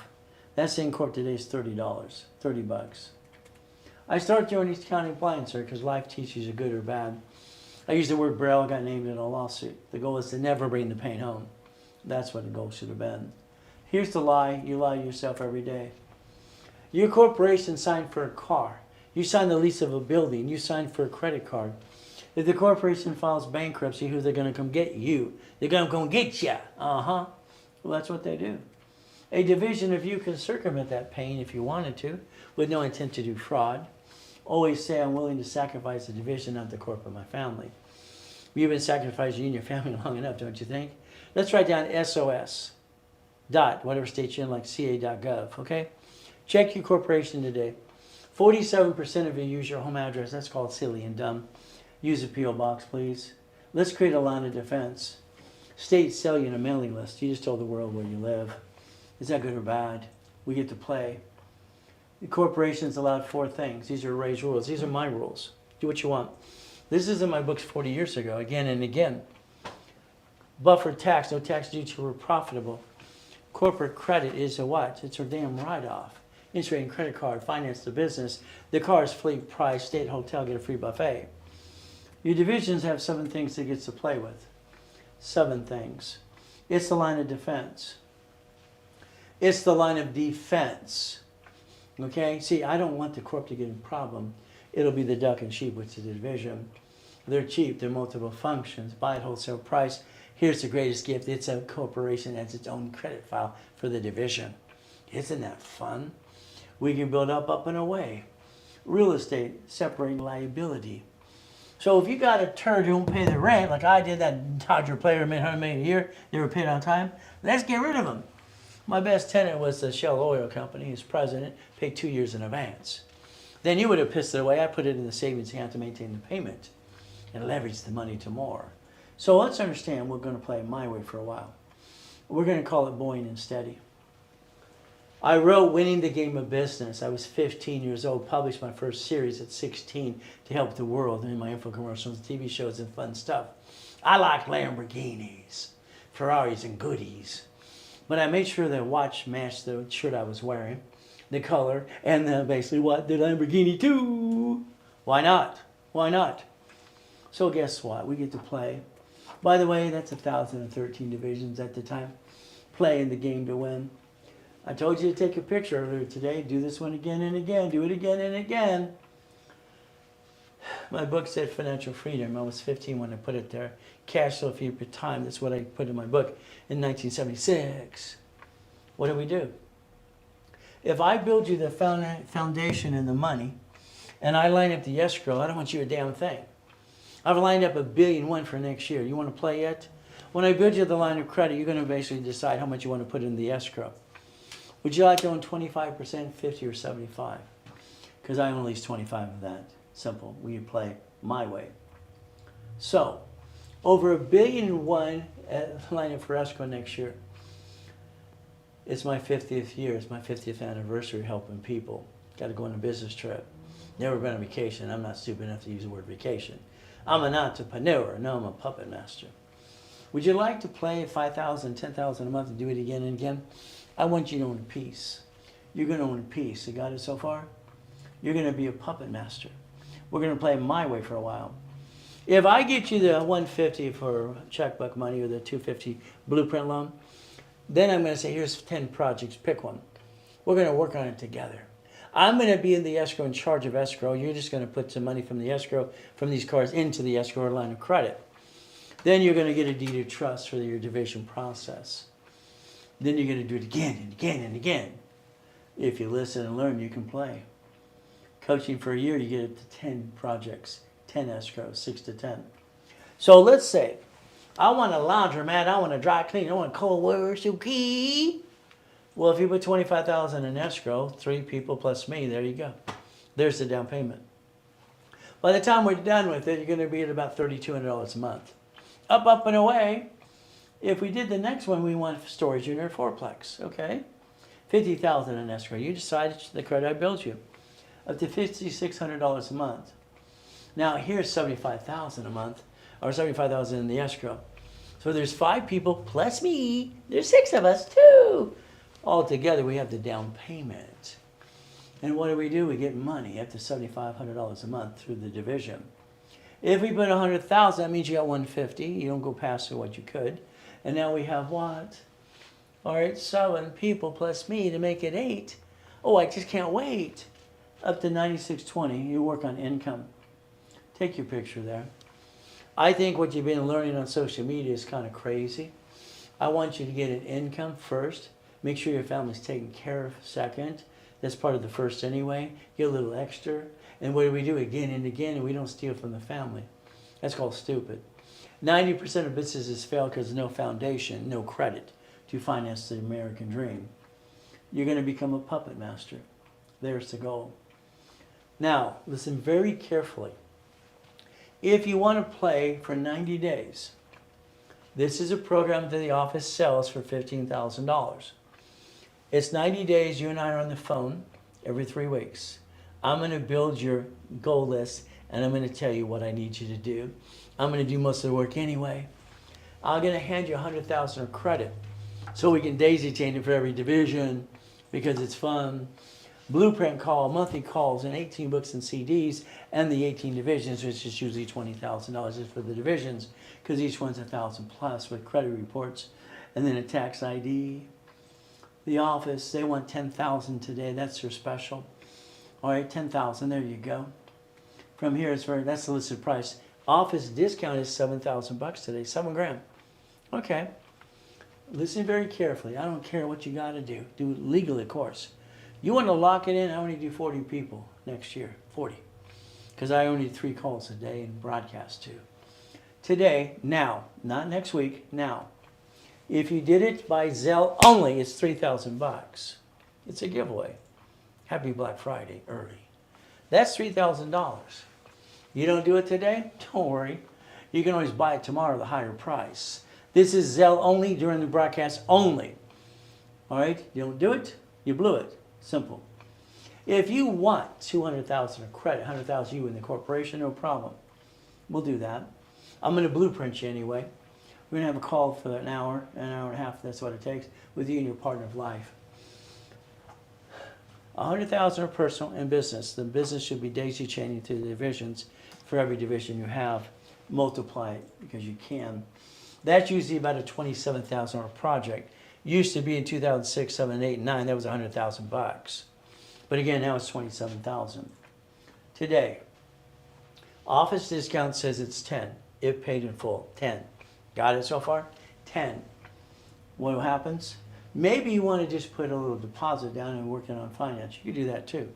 That's in corp today is $30, $30. I started doing East County Appliance, sir, because life teaches you good or bad. I used the word Braille, got named in a lawsuit. The goal is to never bring the pain home. That's what the goal should have been. Here's the lie. You lie to yourself every day. Your corporation signed for a car. You signed the lease of a building. You signed for a credit card. If the corporation files bankruptcy, who they're going to come get? You. They're going to come get you. Well, that's what they do. A division of you can circumvent that pain if you wanted to, with no intent to do fraud. Always say, I'm willing to sacrifice the division, not the corp of my family. You've been sacrificing you and your family long enough, don't you think? Let's write down SOS. Dot, whatever state you're in, like ca.gov, okay? Check your corporation today. 47% of you use your home address. That's called silly and dumb. Use a P.O. box, please. Let's create a line of defense. States sell you in a mailing list. You just told the world where you live. Is that good or bad? We get to play. The corporation's allowed 4 things. These are Ray's rules. These are my rules. Do what you want. This is in my books 40 years ago, again and again. Buffer tax, no tax due till we're profitable. Corporate credit is a what? It's a damn write-off. Interest rate and credit card, finance the business. The car is fleet price, stay at hotel, get a free buffet. Your divisions have 7 things it gets to play with. 7 things. It's the line of defense. It's the line of defense. Okay? See, I don't want the corp to get in a problem. It'll be the duck and sheep, which is the division. They're cheap. They're multiple functions. Buy at wholesale price. Here's the greatest gift. It's a corporation that has its own credit file for the division. Isn't that fun? We can build up and away. Real estate, separating liability. So if you got a turd who won't pay the rent, like I did, that Dodger player made $100 million a year, they were paid on time, let's get rid of them. My best tenant was the Shell Oil Company. His president paid 2 years in advance. Then you would have pissed it away. I put it in the savings account to maintain the payment and leverage the money to more. So let's understand we're going to play my way for a while. We're going to call it Boeing and Steady. I wrote Winning the Game of Business. I was 15 years old, published my first series at 16 to help the world in my infomercials, TV shows, and fun stuff. I like Lamborghinis, Ferraris, and goodies. But I made sure the watch matched the shirt I was wearing, the color, and basically what? The Lamborghini too. Why not? Why not? So guess what? We get to play. By the way, that's 1,013 divisions at the time. Play in the game to win. I told you to take a picture earlier today. Do this one again and again. Do it again and again. My book said financial freedom. I was 15 when I put it there. Cash flow fee per time. That's what I put in my book in 1976. What do? If I build you the foundation and the money, and I line up the escrow, I don't want you a damn thing. I've lined up $1.1 billion for next year. You want to play yet? When I build you the line of credit, you're going to basically decide how much you want to put in the escrow. Would you like to own 25%, 50, or 75? Because I own at least 25 of that. Simple. We play my way. So, over $1.1 billion line up for escrow next year. It's my 50th year. It's my 50th anniversary helping people. Got to go on a business trip. Never been on vacation. I'm not stupid enough to use the word vacation. I'm an entrepreneur. No, I'm a puppet master. Would you like to play $5,000, $10,000 a month and do it again and again? I want you to own a piece. You're going to own a piece. You got it so far? You're going to be a puppet master. We're going to play my way for a while. If I get you the $150 for checkbook money or the $250 blueprint loan, then I'm going to say, here's 10 projects. Pick one. We're going to work on it together. I'm going to be in the escrow, in charge of escrow. You're just going to put some money from the escrow, from these cars into the escrow line of credit. Then you're going to get a deed of trust for your division process. Then you're going to do it again and again and again. If you listen and learn, you can play. Coaching for a year, you get up to 10 projects, 10 escrows, 6 to 10. So let's say I want a laundromat. I want a dry clean. I want a co-worker key. Well, if you put $25,000 in escrow, 3 people plus me, there you go. There's the down payment. By the time we're done with it, you're going to be at about $3,200 a month. Up and away. If we did the next one, we want a storage unit or fourplex, okay? $50,000 in escrow. You decide the credit I build you. Up to $5,600 a month. Now here's $75,000 a month, or $75,000 in the escrow. So there's 5 people plus me. There's 6 of us too. All together, we have the down payment. And what do? We get money up to $7,500 a month through the division. If we put $100,000, that means you got $150,000. You don't go past what you could. And now we have what? All right, 7 people plus me to make it 8. Oh, I just can't wait. Up to $96.20. You work on income. Take your picture there. I think what you've been learning on social media is kind of crazy. I want you to get an income first. Make sure your family's taken care of second. That's part of the first anyway. Get a little extra. And what do? Again and again, and we don't steal from the family. That's called stupid. 90% of businesses fail because there's no foundation, no credit to finance the American dream. You're going to become a puppet master. There's the goal. Now, listen very carefully. If you want to play for 90 days, this is a program that the office sells for $15,000. It's 90 days, you and I are on the phone every 3 weeks. I'm going to build your goal list, and I'm going to tell you what I need you to do. I'm going to do most of the work anyway. I'm going to hand you $100,000 of credit so we can daisy chain it for every division because it's fun. Blueprint call, monthly calls, and 18 books and CDs, and the 18 divisions, which is usually $20,000 just for the divisions because each one's $1,000 plus with credit reports, and then a tax ID. The office, they want $10,000 today. That's their special. All right, $10,000. There you go. From here, that's the listed price. Office discount is $7,000 today. $7,000. Okay. Listen very carefully. I don't care what you got to do. Do it legally, of course. You want to lock it in? I only do 40 people next year. 40. Because I only do 3 calls a day and broadcast 2. Today, now, not next week. Now. If you did it by Zelle only, it's $3,000. It's a giveaway. Happy Black Friday early. That's $3,000. You don't do it today? Don't worry. You can always buy it tomorrow at a higher price. This is Zelle only during the broadcast only. All right? You don't do it, you blew it. Simple. If you want $200,000 of credit, $100,000 you in the corporation, no problem. We'll do that. I'm going to blueprint you anyway. We're going to have a call for an hour and a half, that's what it takes, with you and your partner of life. $100,000 of personal and business. The business should be daisy chaining to the divisions. For every division you have, multiply it because you can. That's usually about a $27,000 project. Used to be in 2006, 7, 8, and 9, that was $100,000. But again, now it's $27,000. Today, office discount says it's 10, if paid in full, 10. Got it so far? 10. What happens? Maybe you want to just put a little deposit down and working on finance. You could do that too.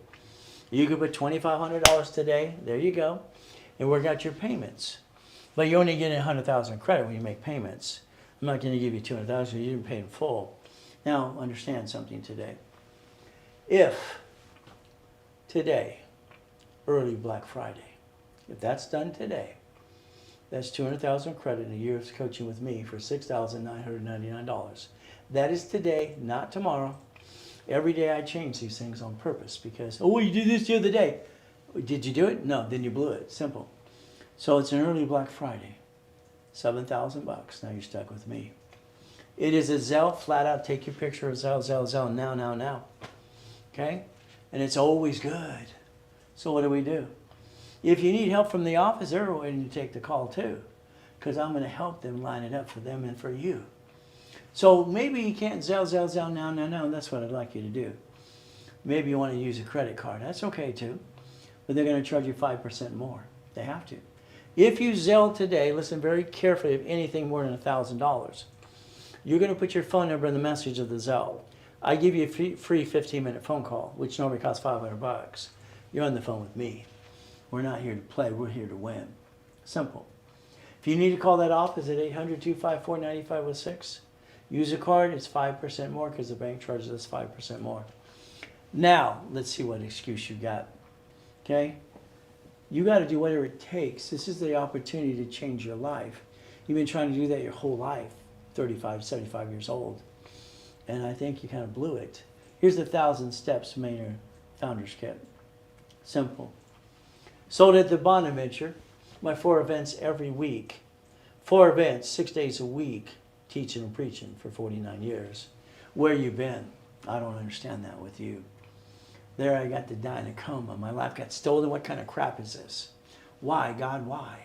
You could put $2,500 today. There you go. And work out your payments. But you only get $100,000 credit when you make payments. I'm not going to give you $200,000. You didn't pay in full. Now, understand something today. If today, early Black Friday, if that's done today, that's $200,000 credit in a year of coaching with me for $6,999. That is today, not tomorrow. Every day I change these things on purpose because, oh, you did this the other day. Did you do it? No, then you blew it. Simple. So it's an early Black Friday. $7,000. Now you're stuck with me. It is a Zelle, flat out. Take your picture of Zelle, now. Okay? And it's always good. So what do? If you need help from the office, they're waiting to take the call too. Because I'm going to help them line it up for them and for you. So maybe you can't Zelle, now. That's what I'd like you to do. Maybe you want to use a credit card. That's okay too. But they're going to charge you 5% more. They have to. If you Zelle today, listen very carefully, if anything more than $1,000, you're going to put your phone number in the message of the Zelle. I give you a free 15-minute phone call, which normally costs $500. You're on the phone with me. We're not here to play. We're here to win. Simple. If you need to call that office at 800-254-9506, use a card, it's 5% more because the bank charges us 5% more. Now, let's see what excuse you got. Okay? You got to do whatever it takes. This is the opportunity to change your life. You've been trying to do that your whole life, 35, 75 years old. And I think you kind of blew it. Here's the 1,000 Steps Maynard Founders Kit. Simple. Sold at the Bonaventure. My 4 events every week. 4 events, 6 days a week, teaching and preaching for 49 years. Where you been? I don't understand that with you. There I got to die in a coma. My life got stolen. What kind of crap is this? Why, God, why?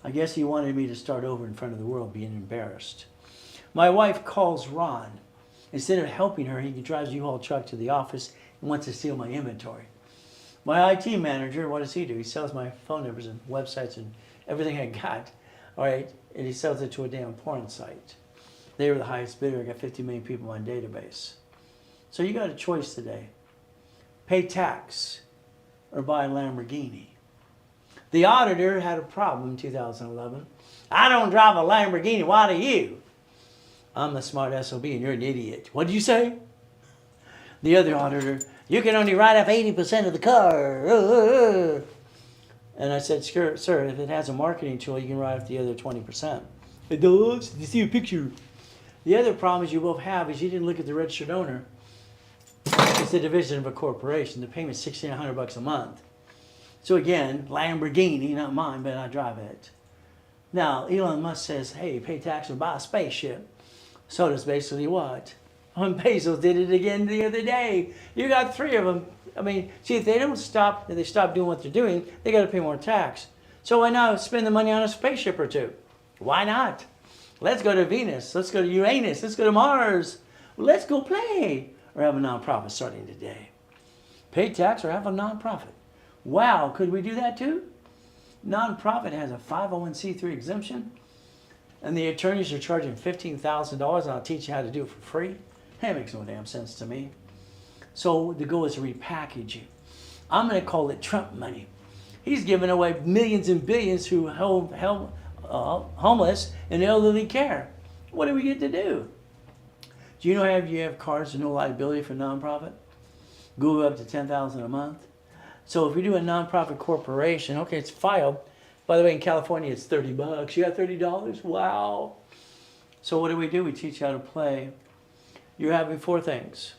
I guess he wanted me to start over in front of the world being embarrassed. My wife calls Ron. Instead of helping her, he drives a U-Haul truck to the office and wants to steal my inventory. My IT manager, what does he do? He sells my phone numbers and websites and everything I got. All right, and he sells it to a damn porn site. They were the highest bidder. I got 50 million people on database. So you got a choice today. Pay tax or buy a Lamborghini. The auditor had a problem in 2011. I don't drive a Lamborghini. Why do you? I'm the smart SOB and you're an idiot. What did you say? The other auditor, you can only write off 80% of the car. And I said, sir, if it has a marketing tool, you can write off the other 20%. It does? Did you see a picture? The other problem is you both have is you didn't look at the registered owner. It's a division of a corporation. The payment's $1,600 a month. So again, Lamborghini, not mine, but I drive it. Now, Elon Musk says, hey, pay tax and buy a spaceship. So does basically what? Bezos did it again the other day. You got 3 of them. I mean, see, if they don't stop, if they stop doing what they're doing, they got to pay more tax. So why not spend the money on a spaceship or 2? Why not? Let's go to Venus. Let's go to Uranus. Let's go to Mars. Let's go play. Or have a nonprofit starting today. Pay tax or have a nonprofit. Wow, could we do that too? Nonprofit has a 501c3 exemption. And the attorneys are charging $15,000 and I'll teach you how to do it for free. That makes no damn sense to me. So the goal is to repackage you. I'm going to call it Trump money. He's giving away millions and billions to homeless and elderly care. What do we get to do? Do you know you have cars with no liability for nonprofit? Go up to $10,000 a month. So if we do a nonprofit corporation, okay, it's filed. By the way, in California, it's $30. You got $30? Wow. So what do? We teach you how to play. You're having 4 things.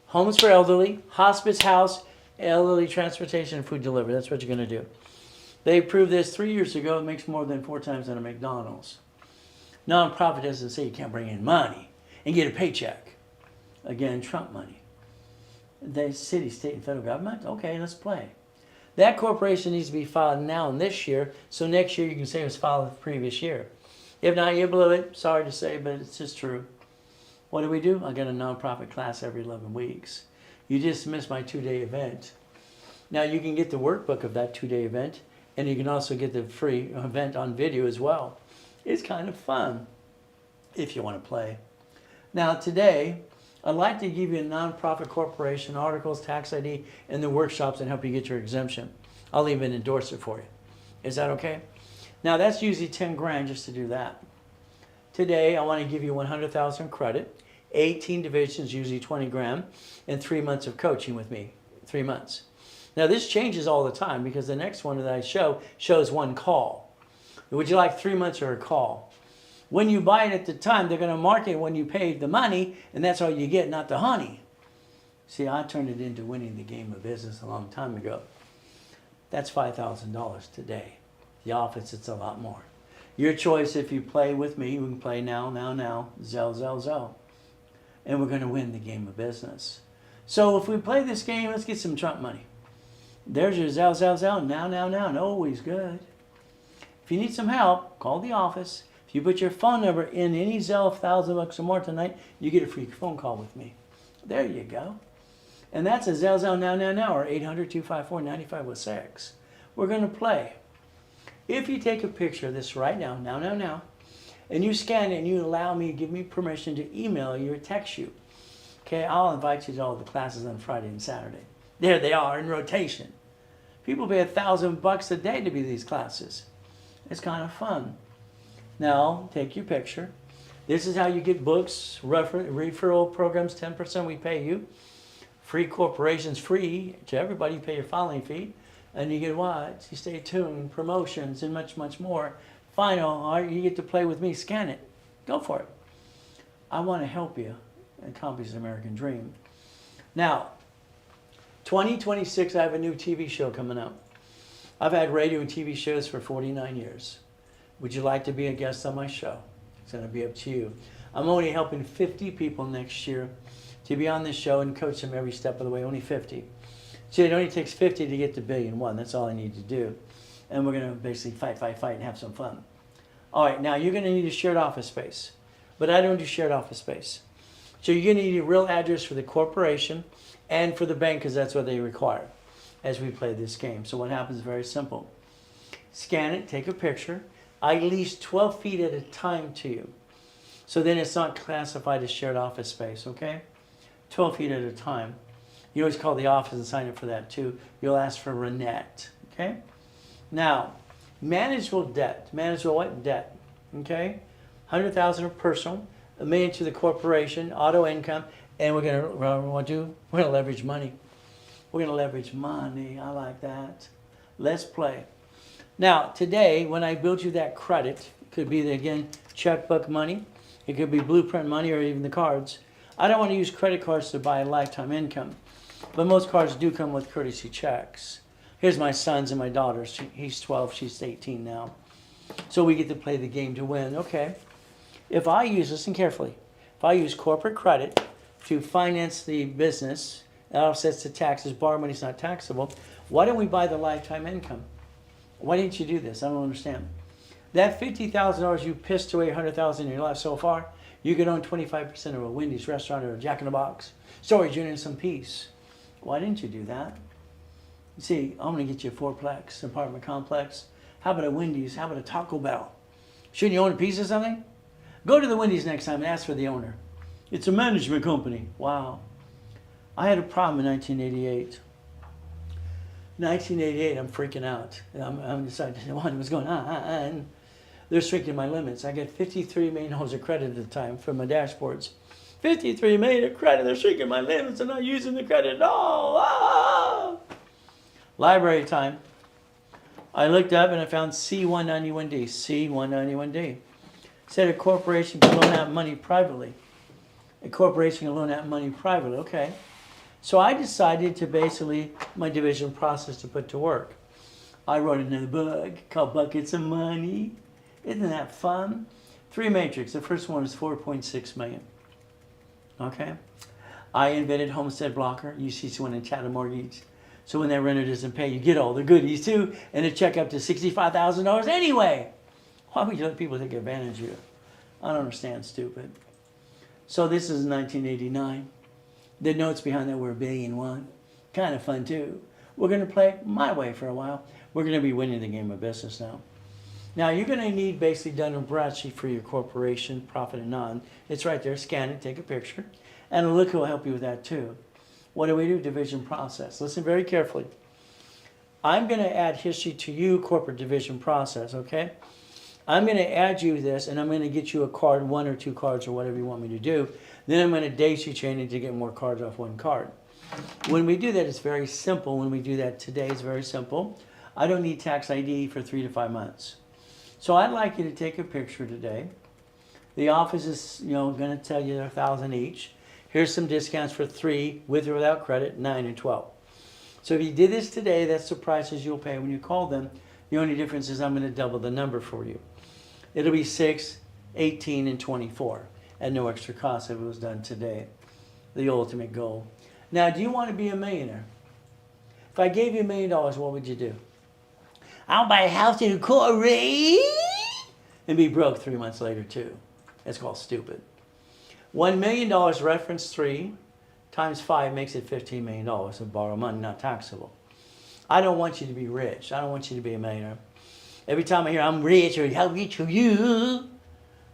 Homes for elderly, hospice house, elderly transportation, and food delivery. That's what you're going to do. They approved this 3 years ago. It makes more than 4 times than a McDonald's. Nonprofit doesn't say you can't bring in money and get a paycheck. Again, Trump money. The city, state, and federal government? Okay, let's play. That corporation needs to be filed now and this year, so next year you can say it was filed the previous year. If not, you blew it. Sorry to say, but it's just true. What do? I got a nonprofit class every 11 weeks. You just missed my 2-day event. Now you can get the workbook of that 2-day event, and you can also get the free event on video as well. It's kind of fun if you want to play. Now today, I'd like to give you a nonprofit corporation, articles, tax ID, and the workshops and help you get your exemption. I'll even endorse it for you. Is that okay? Now that's usually 10 grand just to do that. Today, I want to give you 100,000 credit, 18 divisions, usually 20 grand, and 3 months of coaching with me, 3 months. Now this changes all the time because the next one that I shows 1 call. Would you like 3 months or a call? When you buy it at the time, they're going to mark it when you paid the money, and that's all you get, not the honey. See, I turned it into winning the game of business a long time ago. That's $5,000 today. The office, it's a lot more. Your choice if you play with me. We can play now, Zell. And we're going to win the game of business. So if we play this game, let's get some Trump money. There's your Zell, now. Always good. If you need some help, call the office. If you put your phone number in any Zelle $1,000 or more tonight, you get a free phone call with me. There you go. And that's a Zell now, or 800-254-9506. We're going to play. If you take a picture of this right now, and you scan it and you allow me, give me permission to email you or text you, okay, I'll invite you to all the classes on Friday and Saturday. There they are in rotation. People pay $1,000 a day to be these classes. It's kind of fun. Now, take your picture. This is how you get books, referral programs, 10% we pay you. Free corporations, free to everybody, you pay your filing fee. And you get what? You stay tuned, promotions, and much, much more. Final, you get to play with me, scan it. Go for it. I want to help you accomplish the American dream. Now, 2026, I have a new TV show coming out. I've had radio and TV shows for 49 years. Would you like to be a guest on my show? It's going to be up to you. I'm only helping 50 people next year to be on this show and coach them every step of the way, only 50. So it only takes 50 to get to 1,000,001. That's all I need to do. And we're going to basically fight, and have some fun. All right, now you're going to need a shared office space. But I don't do shared office space. So you're going to need a real address for the corporation and for the bank, because that's what they require as we play this game. So what happens is very simple. Scan it, take a picture. I lease 12 feet at a time to you. So then it's not classified as shared office space, okay? 12 feet at a time. You always call the office and sign up for that too. You'll ask for Renette, okay? Now, manageable debt. Manageable what? Debt, okay? 100,000 of personal, $1 million to the corporation, auto income, and we're gonna leverage money. We're gonna leverage money. I like that. Let's play. Now, today, when I build you that credit, it could be, again, checkbook money. It could be blueprint money or even the cards. I don't want to use credit cards to buy a lifetime income. But most cards do come with courtesy checks. Here's my sons and my daughters. He's 12, she's 18 now. So we get to play the game to win. Okay. If I use, listen carefully, if I use corporate credit to finance the business, that offsets the taxes, borrow money's not taxable, why don't we buy the lifetime income? Why didn't you do this? I don't understand. That $50,000 you pissed away $100,000 in your life so far, you could own 25% of a Wendy's restaurant or a Jack in the Box, storage unit, and some peace. Why didn't you do that? You see, I'm going to get you a fourplex apartment complex. How about a Wendy's? How about a Taco Bell? Shouldn't you own a piece of something? Go to the Wendy's next time and ask for the owner. It's a management company. Wow. I had a problem in 1988. 1988, I'm freaking out. I'm deciding what's going on. They're shrinking my limits. I get $53 million of credit at the time from my dashboards. $53 million of credit. They're shrinking my limits. I'm not using the credit at all. Ah! Library time. I looked up and I found C191D. C191D. Said a corporation can loan out money privately. A corporation can loan out money privately. Okay. So I decided to basically, my division process to put to work. I wrote another book called Buckets of Money. Isn't that fun? 3 matrix. The first one is 4.6 million. Okay. I invented Homestead Blocker, UCC1 and Chatham Mortgage. So when that renter doesn't pay, you get all the goodies too, and a check up to $65,000 anyway. Why would you let people take advantage of you? I don't understand, stupid. So this is 1989. The notes behind that were $1,000,000,001. Kind of fun too. We're going to play my way for a while. We're going to be winning the game of business now. Now you're going to need basically Dun & Bradstreet for your corporation, profit and non. It's right there. Scan it, take a picture. And a look will help you with that too. What do? Division process. Listen very carefully. I'm going to add history to you, corporate division process, okay? I'm going to add you this, and I'm going to get you a card, 1 or 2 cards, or whatever you want me to do. Then I'm going to daisy chain it to get more cards off 1 card. When we do that, it's very simple. When we do that today, it's very simple. I don't need tax ID for 3 to 5 months. So I'd like you to take a picture today. The office is, going to tell you they're $1,000 each. Here's some discounts for 3 with or without credit, 9 and 12. So if you did this today, that's the prices you'll pay when you call them. The only difference is I'm going to double the number for you. It'll be 6, 18, and 24 at no extra cost if it was done today. The ultimate goal. Now, do you want to be a millionaire? If I gave you $1 million, what would you do? I'll buy a house in Corey and be broke 3 months later too. That's called stupid. $1 million reference 3 times 5 makes it $15 million of borrow money, not taxable. I don't want you to be rich. I don't want you to be a millionaire. Every time I hear I'm rich or how rich are you?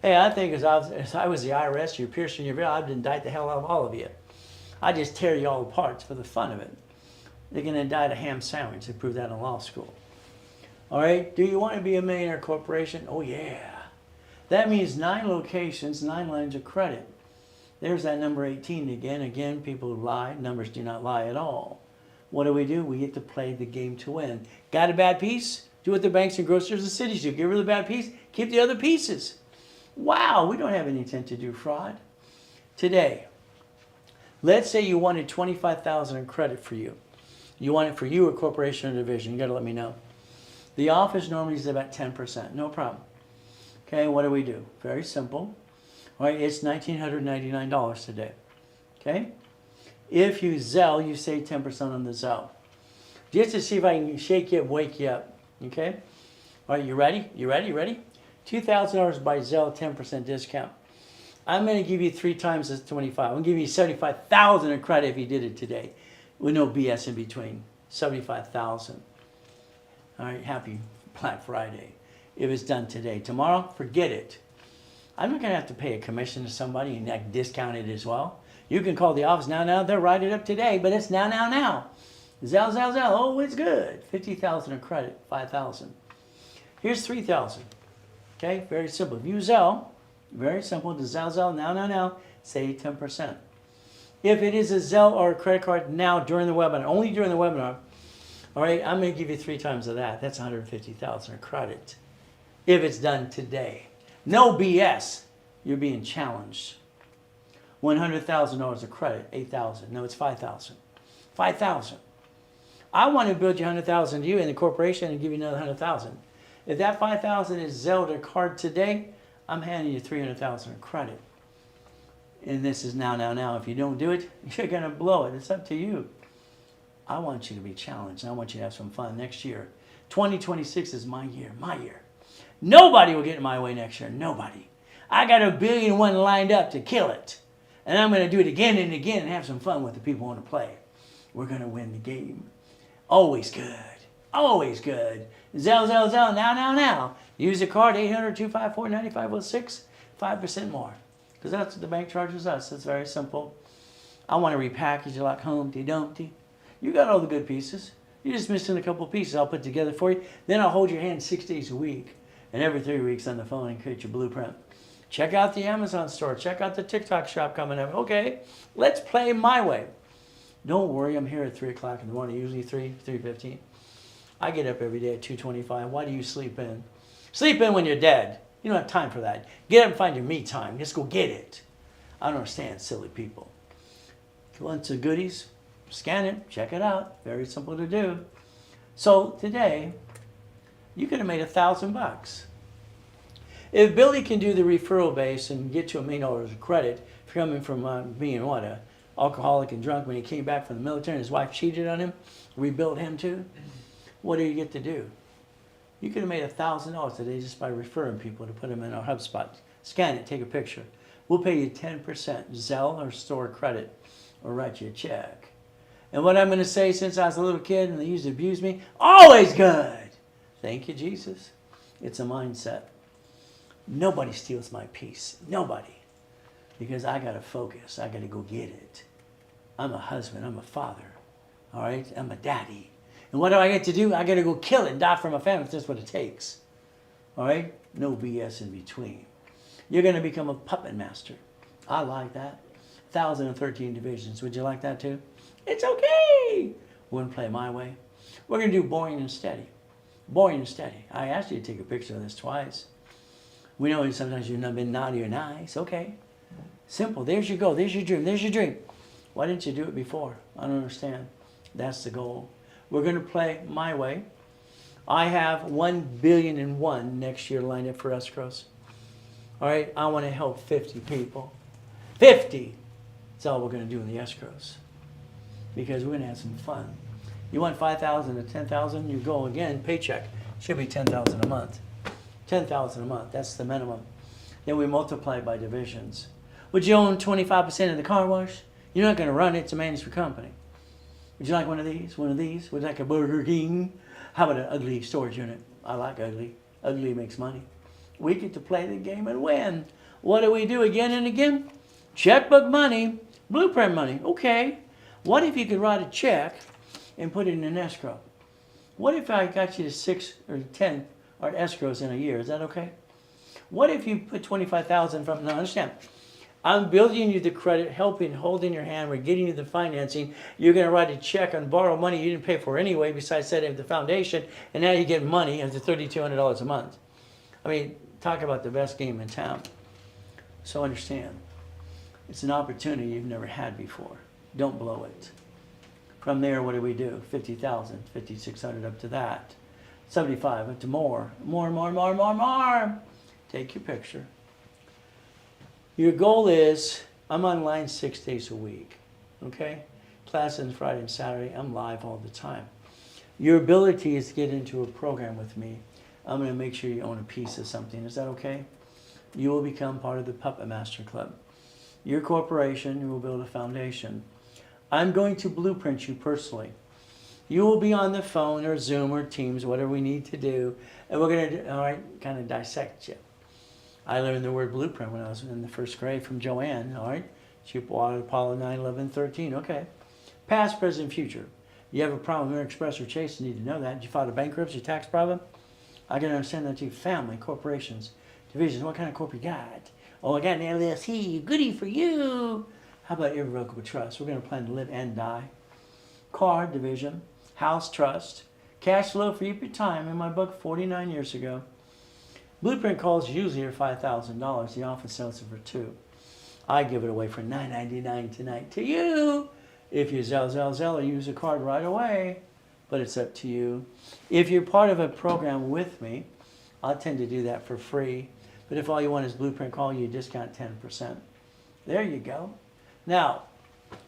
Hey, I think if I was the IRS, you're piercing your veil, I'd indict the hell out of all of you. I'd just tear you all apart for the fun of it. They're going to indict a ham sandwich. They proved that in law school. All right, do you want to be a millionaire corporation? Oh yeah. That means 9 locations, 9 lines of credit. There's that number 18 again. Again, people lie. Numbers do not lie at all. What do? We get to play the game to win. Got a bad piece? Do what the banks and grocers and cities do. Get rid of the bad piece, keep the other pieces. Wow, we don't have any intent to do fraud. Today, let's say you wanted $25,000 in credit for you. You want it for you, a corporation or division. You got to let me know. The office normally is about 10%. No problem. Okay, what do? Very simple. All right, it's $1,999 today. Okay? If you Zelle, you save 10% on the Zelle. Just to see if I can shake you up, wake you up. Okay? All right, you ready? You ready? $2,000 by Zelle, 10% discount. I'm going to give you 3 times this 25. I'm going to give you $75,000 in credit if you did it today, with no BS in between. $75,000. All right, happy Black Friday. If it's done today. Tomorrow, forget it. I'm not going to have to pay a commission to somebody and like discount it as well. You can call the office now. They'll write it up today, but it's now. Zelle. Oh, it's good. $50,000 in credit, $5,000. Here's $3,000. Okay, very simple. If you Zelle, very simple. The Zelle, now, save 10%. If it is a Zelle or a credit card now during the webinar, only during the webinar, all right, I'm going to give you 3 times of that. That's $150,000 in credit. If it's done today. No BS. You're being challenged. $100,000 of credit, $8,000. No, it's $5,000. $5,000. I want to build you $100,000 to you in the corporation and give you another $100,000. If that $5,000 is Zelle or card today, I'm handing you $300,000 in credit. And this is now. If you don't do it, you're going to blow it. It's up to you. I want you to be challenged. I want you to have some fun next year. 2026 is my year. Nobody will get in my way next year. Nobody. I got $1 billion lined up to kill it. And I'm going to do it again and again and have some fun with the people who want to play. We're going to win the game. Always good. Always good. Zelle, now. Use the card, 800-254-9506, 5% more. Because that's what the bank charges us. It's very simple. I want to repackage it like Humpty Dumpty. You got all the good pieces. You're just missing a couple pieces I'll put together for you. Then I'll hold your hand 6 days a week. And every 3 weeks on the phone and create your blueprint. Check out the Amazon store. Check out the TikTok shop coming up. Okay, let's play my way. Don't worry, I'm here at 3 o'clock in the morning, usually 3:15. I get up every day at 2:25. Why do you sleep in? Sleep in when you're dead. You don't have time for that. Get up and find your me time. Just go get it. I don't understand silly people. If you want some goodies, scan it, check it out. Very simple to do. So today, you could have made $1,000. If Billy can do the referral base and get you $1 million of credit for coming from being what, a alcoholic and drunk when he came back from the military and his wife cheated on him, rebuilt him too, what do you get to do? You could have made $1,000 today just by referring people to put them in our HubSpot. Scan it, take a picture. We'll pay you 10% Zelle or store credit or write you a check. And what I'm going to say, since I was a little kid and they used to abuse me, always good. Thank you, Jesus. It's a mindset. Nobody steals my peace. Nobody. Because I got to focus. I got to go get it. I'm a husband. I'm a father. All right? I'm a daddy. And what do I get to do? I got to go kill it and die for my family if that's what it takes. All right? No BS in between. You're going to become a puppet master. I like that. 1,013 divisions. Would you like that too? It's okay. We're going to play my way. We're going to do boring and steady. Boring and steady. I asked you to take a picture of this twice. We know sometimes you've not been naughty or nice. Okay. Simple. There's your goal. There's your dream. There's your dream. Why didn't you do it before? I don't understand. That's the goal. We're going to play my way. I have 1,000,000,001 next year lined up for escrows. All right. I want to help 50 people. 50. That's all we're going to do in the escrows. Because we're going to have some fun. You want 5,000 to 10,000, you go again, paycheck. Should be 10,000 a month. 10,000 a month, that's the minimum. Then we multiply by divisions. Would you own 25% of the car wash? You're not going to run it, it's a management company. Would you like one of these? One of these? Would you like a Burger King? How about an ugly storage unit? I like ugly. Ugly makes money. We get to play the game and win. What do we do again and again? Checkbook money, blueprint money. Okay. What if you could write a check and put it in an escrow? What if I got you to 6 or 10 or escrows in a year? Is that okay? What if you put 25,000 from? No, understand. I'm building you the credit, helping, holding your hand. We're getting you the financing. You're going to write a check on borrowed money you didn't pay for anyway, besides setting up the foundation, and now you get money up to $3,200 a month. I mean, talk about the best game in town. So understand, it's an opportunity you've never had before. Don't blow it. From there, what do we do? 50,000, 5,600 up to that. 75 up to more. More. Take your picture. Your goal is, I'm online 6 days a week, okay? Classes Friday and Saturday, I'm live all the time. Your ability is to get into a program with me. I'm gonna make sure you own a piece of something. Is that okay? You will become part of the Puppet Master Club. Your corporation, you will build a foundation. I'm going to blueprint you personally. You will be on the phone or Zoom or Teams, whatever we need to do, and we're gonna, all right, kind of dissect you. I learned the word blueprint when I was in the first grade from Joanne, all right? She plotted Apollo 9, 11, 13, okay. Past, present, future. You have a problem with American Express or Chase, you need to know that. Did you file a bankruptcy tax problem? I can understand that too. Family, corporations, divisions, what kind of corporate you got? Oh, I got an LLC, goody for you. How about irrevocable trust? We're gonna plan to live and die. Car, division, house, trust, cash flow for your time in my book 49 years ago. Blueprint calls usually are $5,000. The office sells it for $2,000. I give it away for $9.99 tonight to you. If you Zell, or use a card right away, but it's up to you. If you're part of a program with me, I'll tend to do that for free. But if all you want is Blueprint call, you discount 10%. There you go. Now,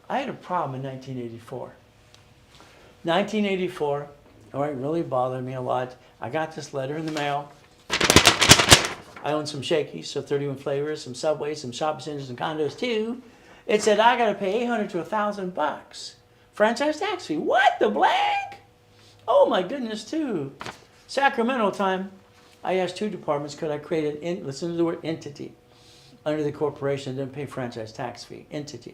I had a problem in 1984. 1984, all right, really bothered me a lot. I got this letter in the mail. I own some Shakey's, so 31 flavors, some Subways, some shopping centers, and condos too. It said I got to pay $800 to $1,000 franchise tax fee. What the blank? Oh my goodness, too. Sacramento time. I asked 2 departments, could I create an listen to the word entity under the corporation that didn't pay franchise tax fee? Entity.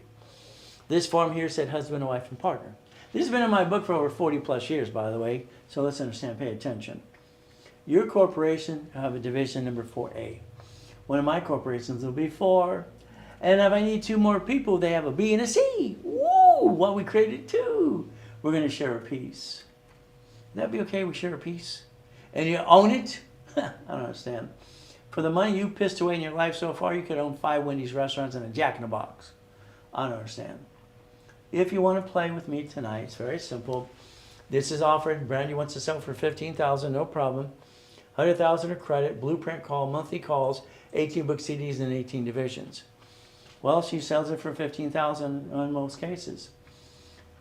This form here said husband, wife, and partner. This has been in my book for over 40 plus years, by the way. So let's understand. Pay attention. Your corporation will have a division number 4A. One of my corporations will be 4. And if I need 2 more people, they have a B and a C. Woo! Well, we created 2. We're going to share a piece. Would that be okay? We share a piece? And you own it? I don't understand. For the money you pissed away in your life so far, you could own 5 Wendy's restaurants and a Jack in the Box. I don't understand. If you want to play with me tonight, it's very simple. This is offered. Brandy wants to sell for $15,000, no problem. $100,000 of credit, Blueprint call, monthly calls, 18 book CDs, and 18 divisions. Well, she sells it for $15,000 in most cases.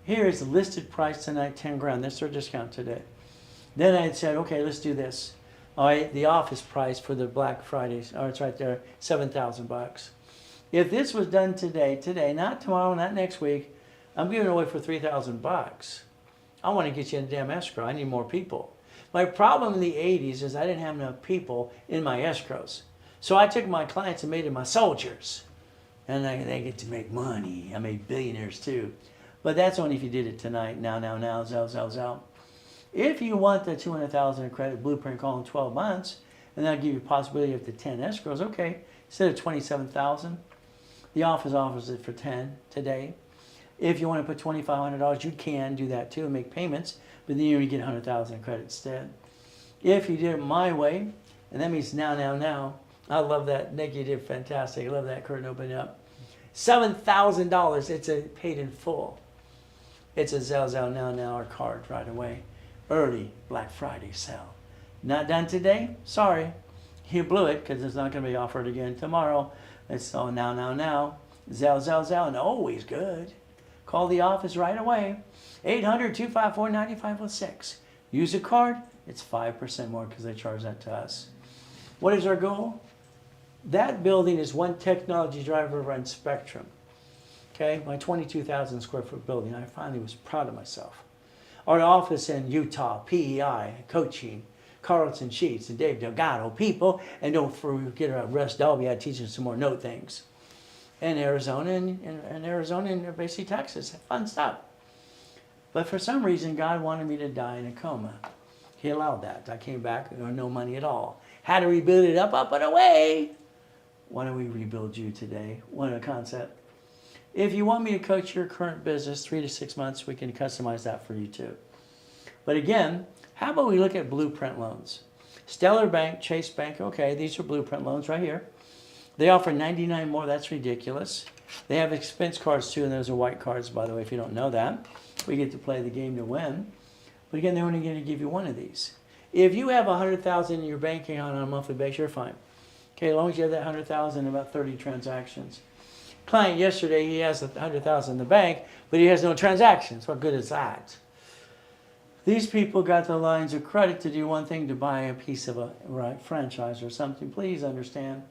Here is the listed price tonight, 10 grand. That's her discount today. Then I said, okay, let's do this. All right, the office price for the Black Fridays. Oh, it's right there, $7,000. If this was done today, not tomorrow, not next week, I'm giving it away for $3,000. I want to get you in a damn escrow. I need more people. My problem in the 80s is I didn't have enough people in my escrows. So I took my clients and made them my soldiers. And they get to make money. I made billionaires too. But that's only if you did it tonight. Now, Zell. If you want the $200,000 in credit, Blueprint call in 12 months, and that'll give you a possibility of the 10 escrows, okay, instead of $27,000, the office offers it for 10 today. If you want to put $2,500, you can do that too and make payments, but then you get $100,000 in credit instead. If you did it my way, and that means now, I love that. Nick, you did fantastic. I love that curtain opening up. $7,000, it's a paid in full. It's a Zell now or card right away. Early Black Friday sale. Not done today? Sorry. You blew it because it's not going to be offered again tomorrow. It's all now. Zell, and always good. Call the office right away. 800-254-9506. Use a card. It's 5% more because they charge that to us. What is our goal? That building is one technology driver run spectrum. Okay, my 22,000 square foot building, I finally was proud of myself. Our office in Utah, PEI, coaching, Carlton Sheets and Dave Delgado, people, and don't forget Russ Dalby, I teach them some more note things. And Arizona and basically Texas, fun stuff. But for some reason, God wanted me to die in a coma. He allowed that. I came back, no money at all. Had to rebuild it up and away. Why don't we rebuild you today? What a concept. If you want me to coach your current business 3 to 6 months, we can customize that for you too. But again, how about we look at blueprint loans? Stellar Bank, Chase Bank, okay, these are blueprint loans right here. They offer 99 more, that's ridiculous. They have expense cards too, and those are white cards, by the way, if you don't know that. We get to play the game to win. But again, they're only going to give you one of these. If you have $100,000 in your bank account on a monthly basis, you're fine. Okay, as long as you have that $100,000 in about 30 transactions. Client yesterday, he has $100,000 in the bank, but he has no transactions. What good is that? These people got the lines of credit to do one thing, to buy a piece of a franchise or something. Please understand.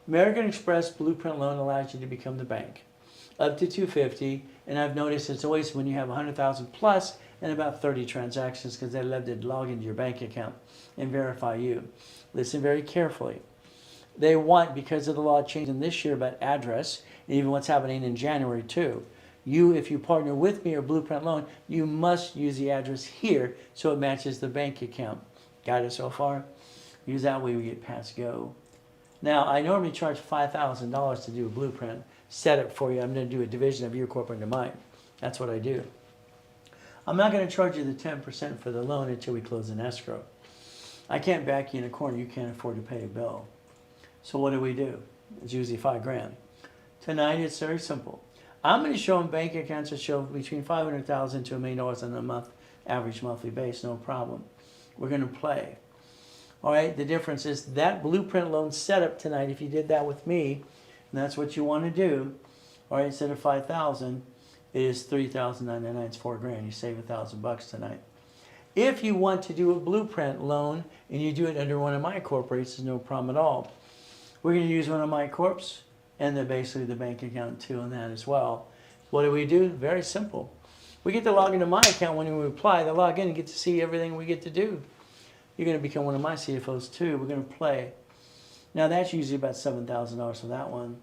American Express Blueprint Loan allows you to become the bank. Up to $250, and I've noticed it's always when you have $100,000 plus and about 30 transactions, because they love to log into your bank account and verify you. Listen very carefully. They want, because of the law changing this year about address, and even what's happening in January too, you, if you partner with me or Blueprint Loan, you must use the address here so it matches the bank account. Got it so far? Use that way we get past go. Now, I normally charge $5,000 to do a blueprint, set it for you. I'm going to do a division of your corporate into mine. That's what I do. I'm not going to charge you the 10% for the loan until we close an escrow. I can't back you in a corner. You can't afford to pay a bill. So what do? It's usually $5,000. Tonight, it's very simple. I'm going to show them bank accounts that show between $500,000 to $1 million on a month, average monthly base, no problem. We're going to play. All right, the difference is that blueprint loan setup tonight, if you did that with me, and that's what you want to do, all right, instead of $5,000, it is $3,099, it's $4,000. You save $1,000 tonight. If you want to do a blueprint loan and you do it under one of my corporations, no problem at all. We're going to use one of my corps and then basically the bank account too on that as well. What do? Very simple. We get to log into my account when we apply. They log in and get to see everything we get to do. You're going to become one of my CFOs too. We're going to play. Now that's usually about $7,000 for that one.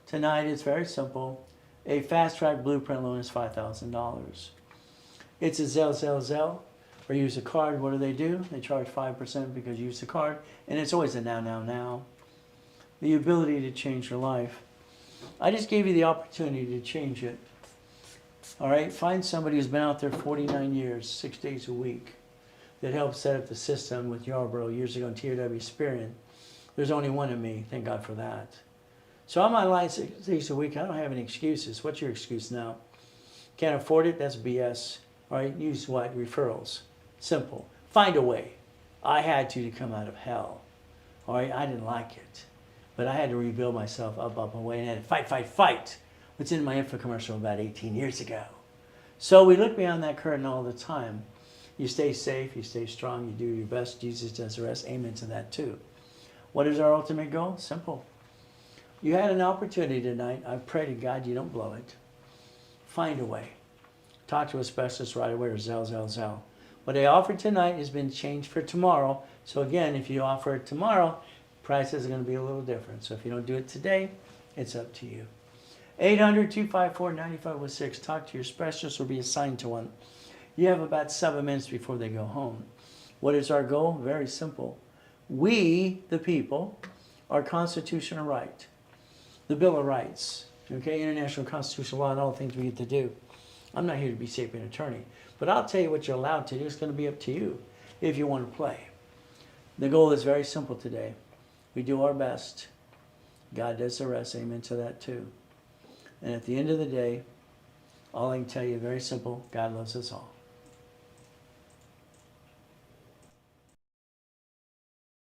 Tonight it's very simple. A fast track blueprint loan is $5,000. It's a Zelle, or use a card. What do? They charge 5% because you use the card. And it's always a now. The ability to change your life. I just gave you the opportunity to change it. All right, find somebody who's been out there 49 years, 6 days a week, that helped set up the system with Yarborough years ago in TRW Experian. There's only one of me, thank God for that. So I'm online 6 days a week. I don't have any excuses. What's your excuse now? Can't afford it? That's BS. All right, use what? Referrals. Simple. Find a way. I had to come out of hell. All right, I didn't like it. But I had to rebuild myself up, away, and I had to fight. What's in my info commercial about 18 years ago. So we look beyond that curtain all the time. You stay safe, you stay strong, you do your best. Jesus does the rest. Amen to that too. What is our ultimate goal? Simple. You had an opportunity tonight. I pray to God you don't blow it. Find a way. Talk to a specialist right away or Zelle. What I offered tonight has been changed for tomorrow. So again, if you offer it tomorrow, prices are going to be a little different. So if you don't do it today, it's up to you. 800-254-9506. Talk to your specialist or be assigned to one. You have about 7 minutes before they go home. What is our goal? Very simple. We, the people, our constitutional right. The Bill of Rights. Okay, international constitutional law and all the things we get to do. I'm not here to be sapient attorney. But I'll tell you what you're allowed to do. It's going to be up to you if you want to play. The goal is very simple today. We do our best. God does the rest. Amen to that too. And at the end of the day, all I can tell you, very simple, God loves us all.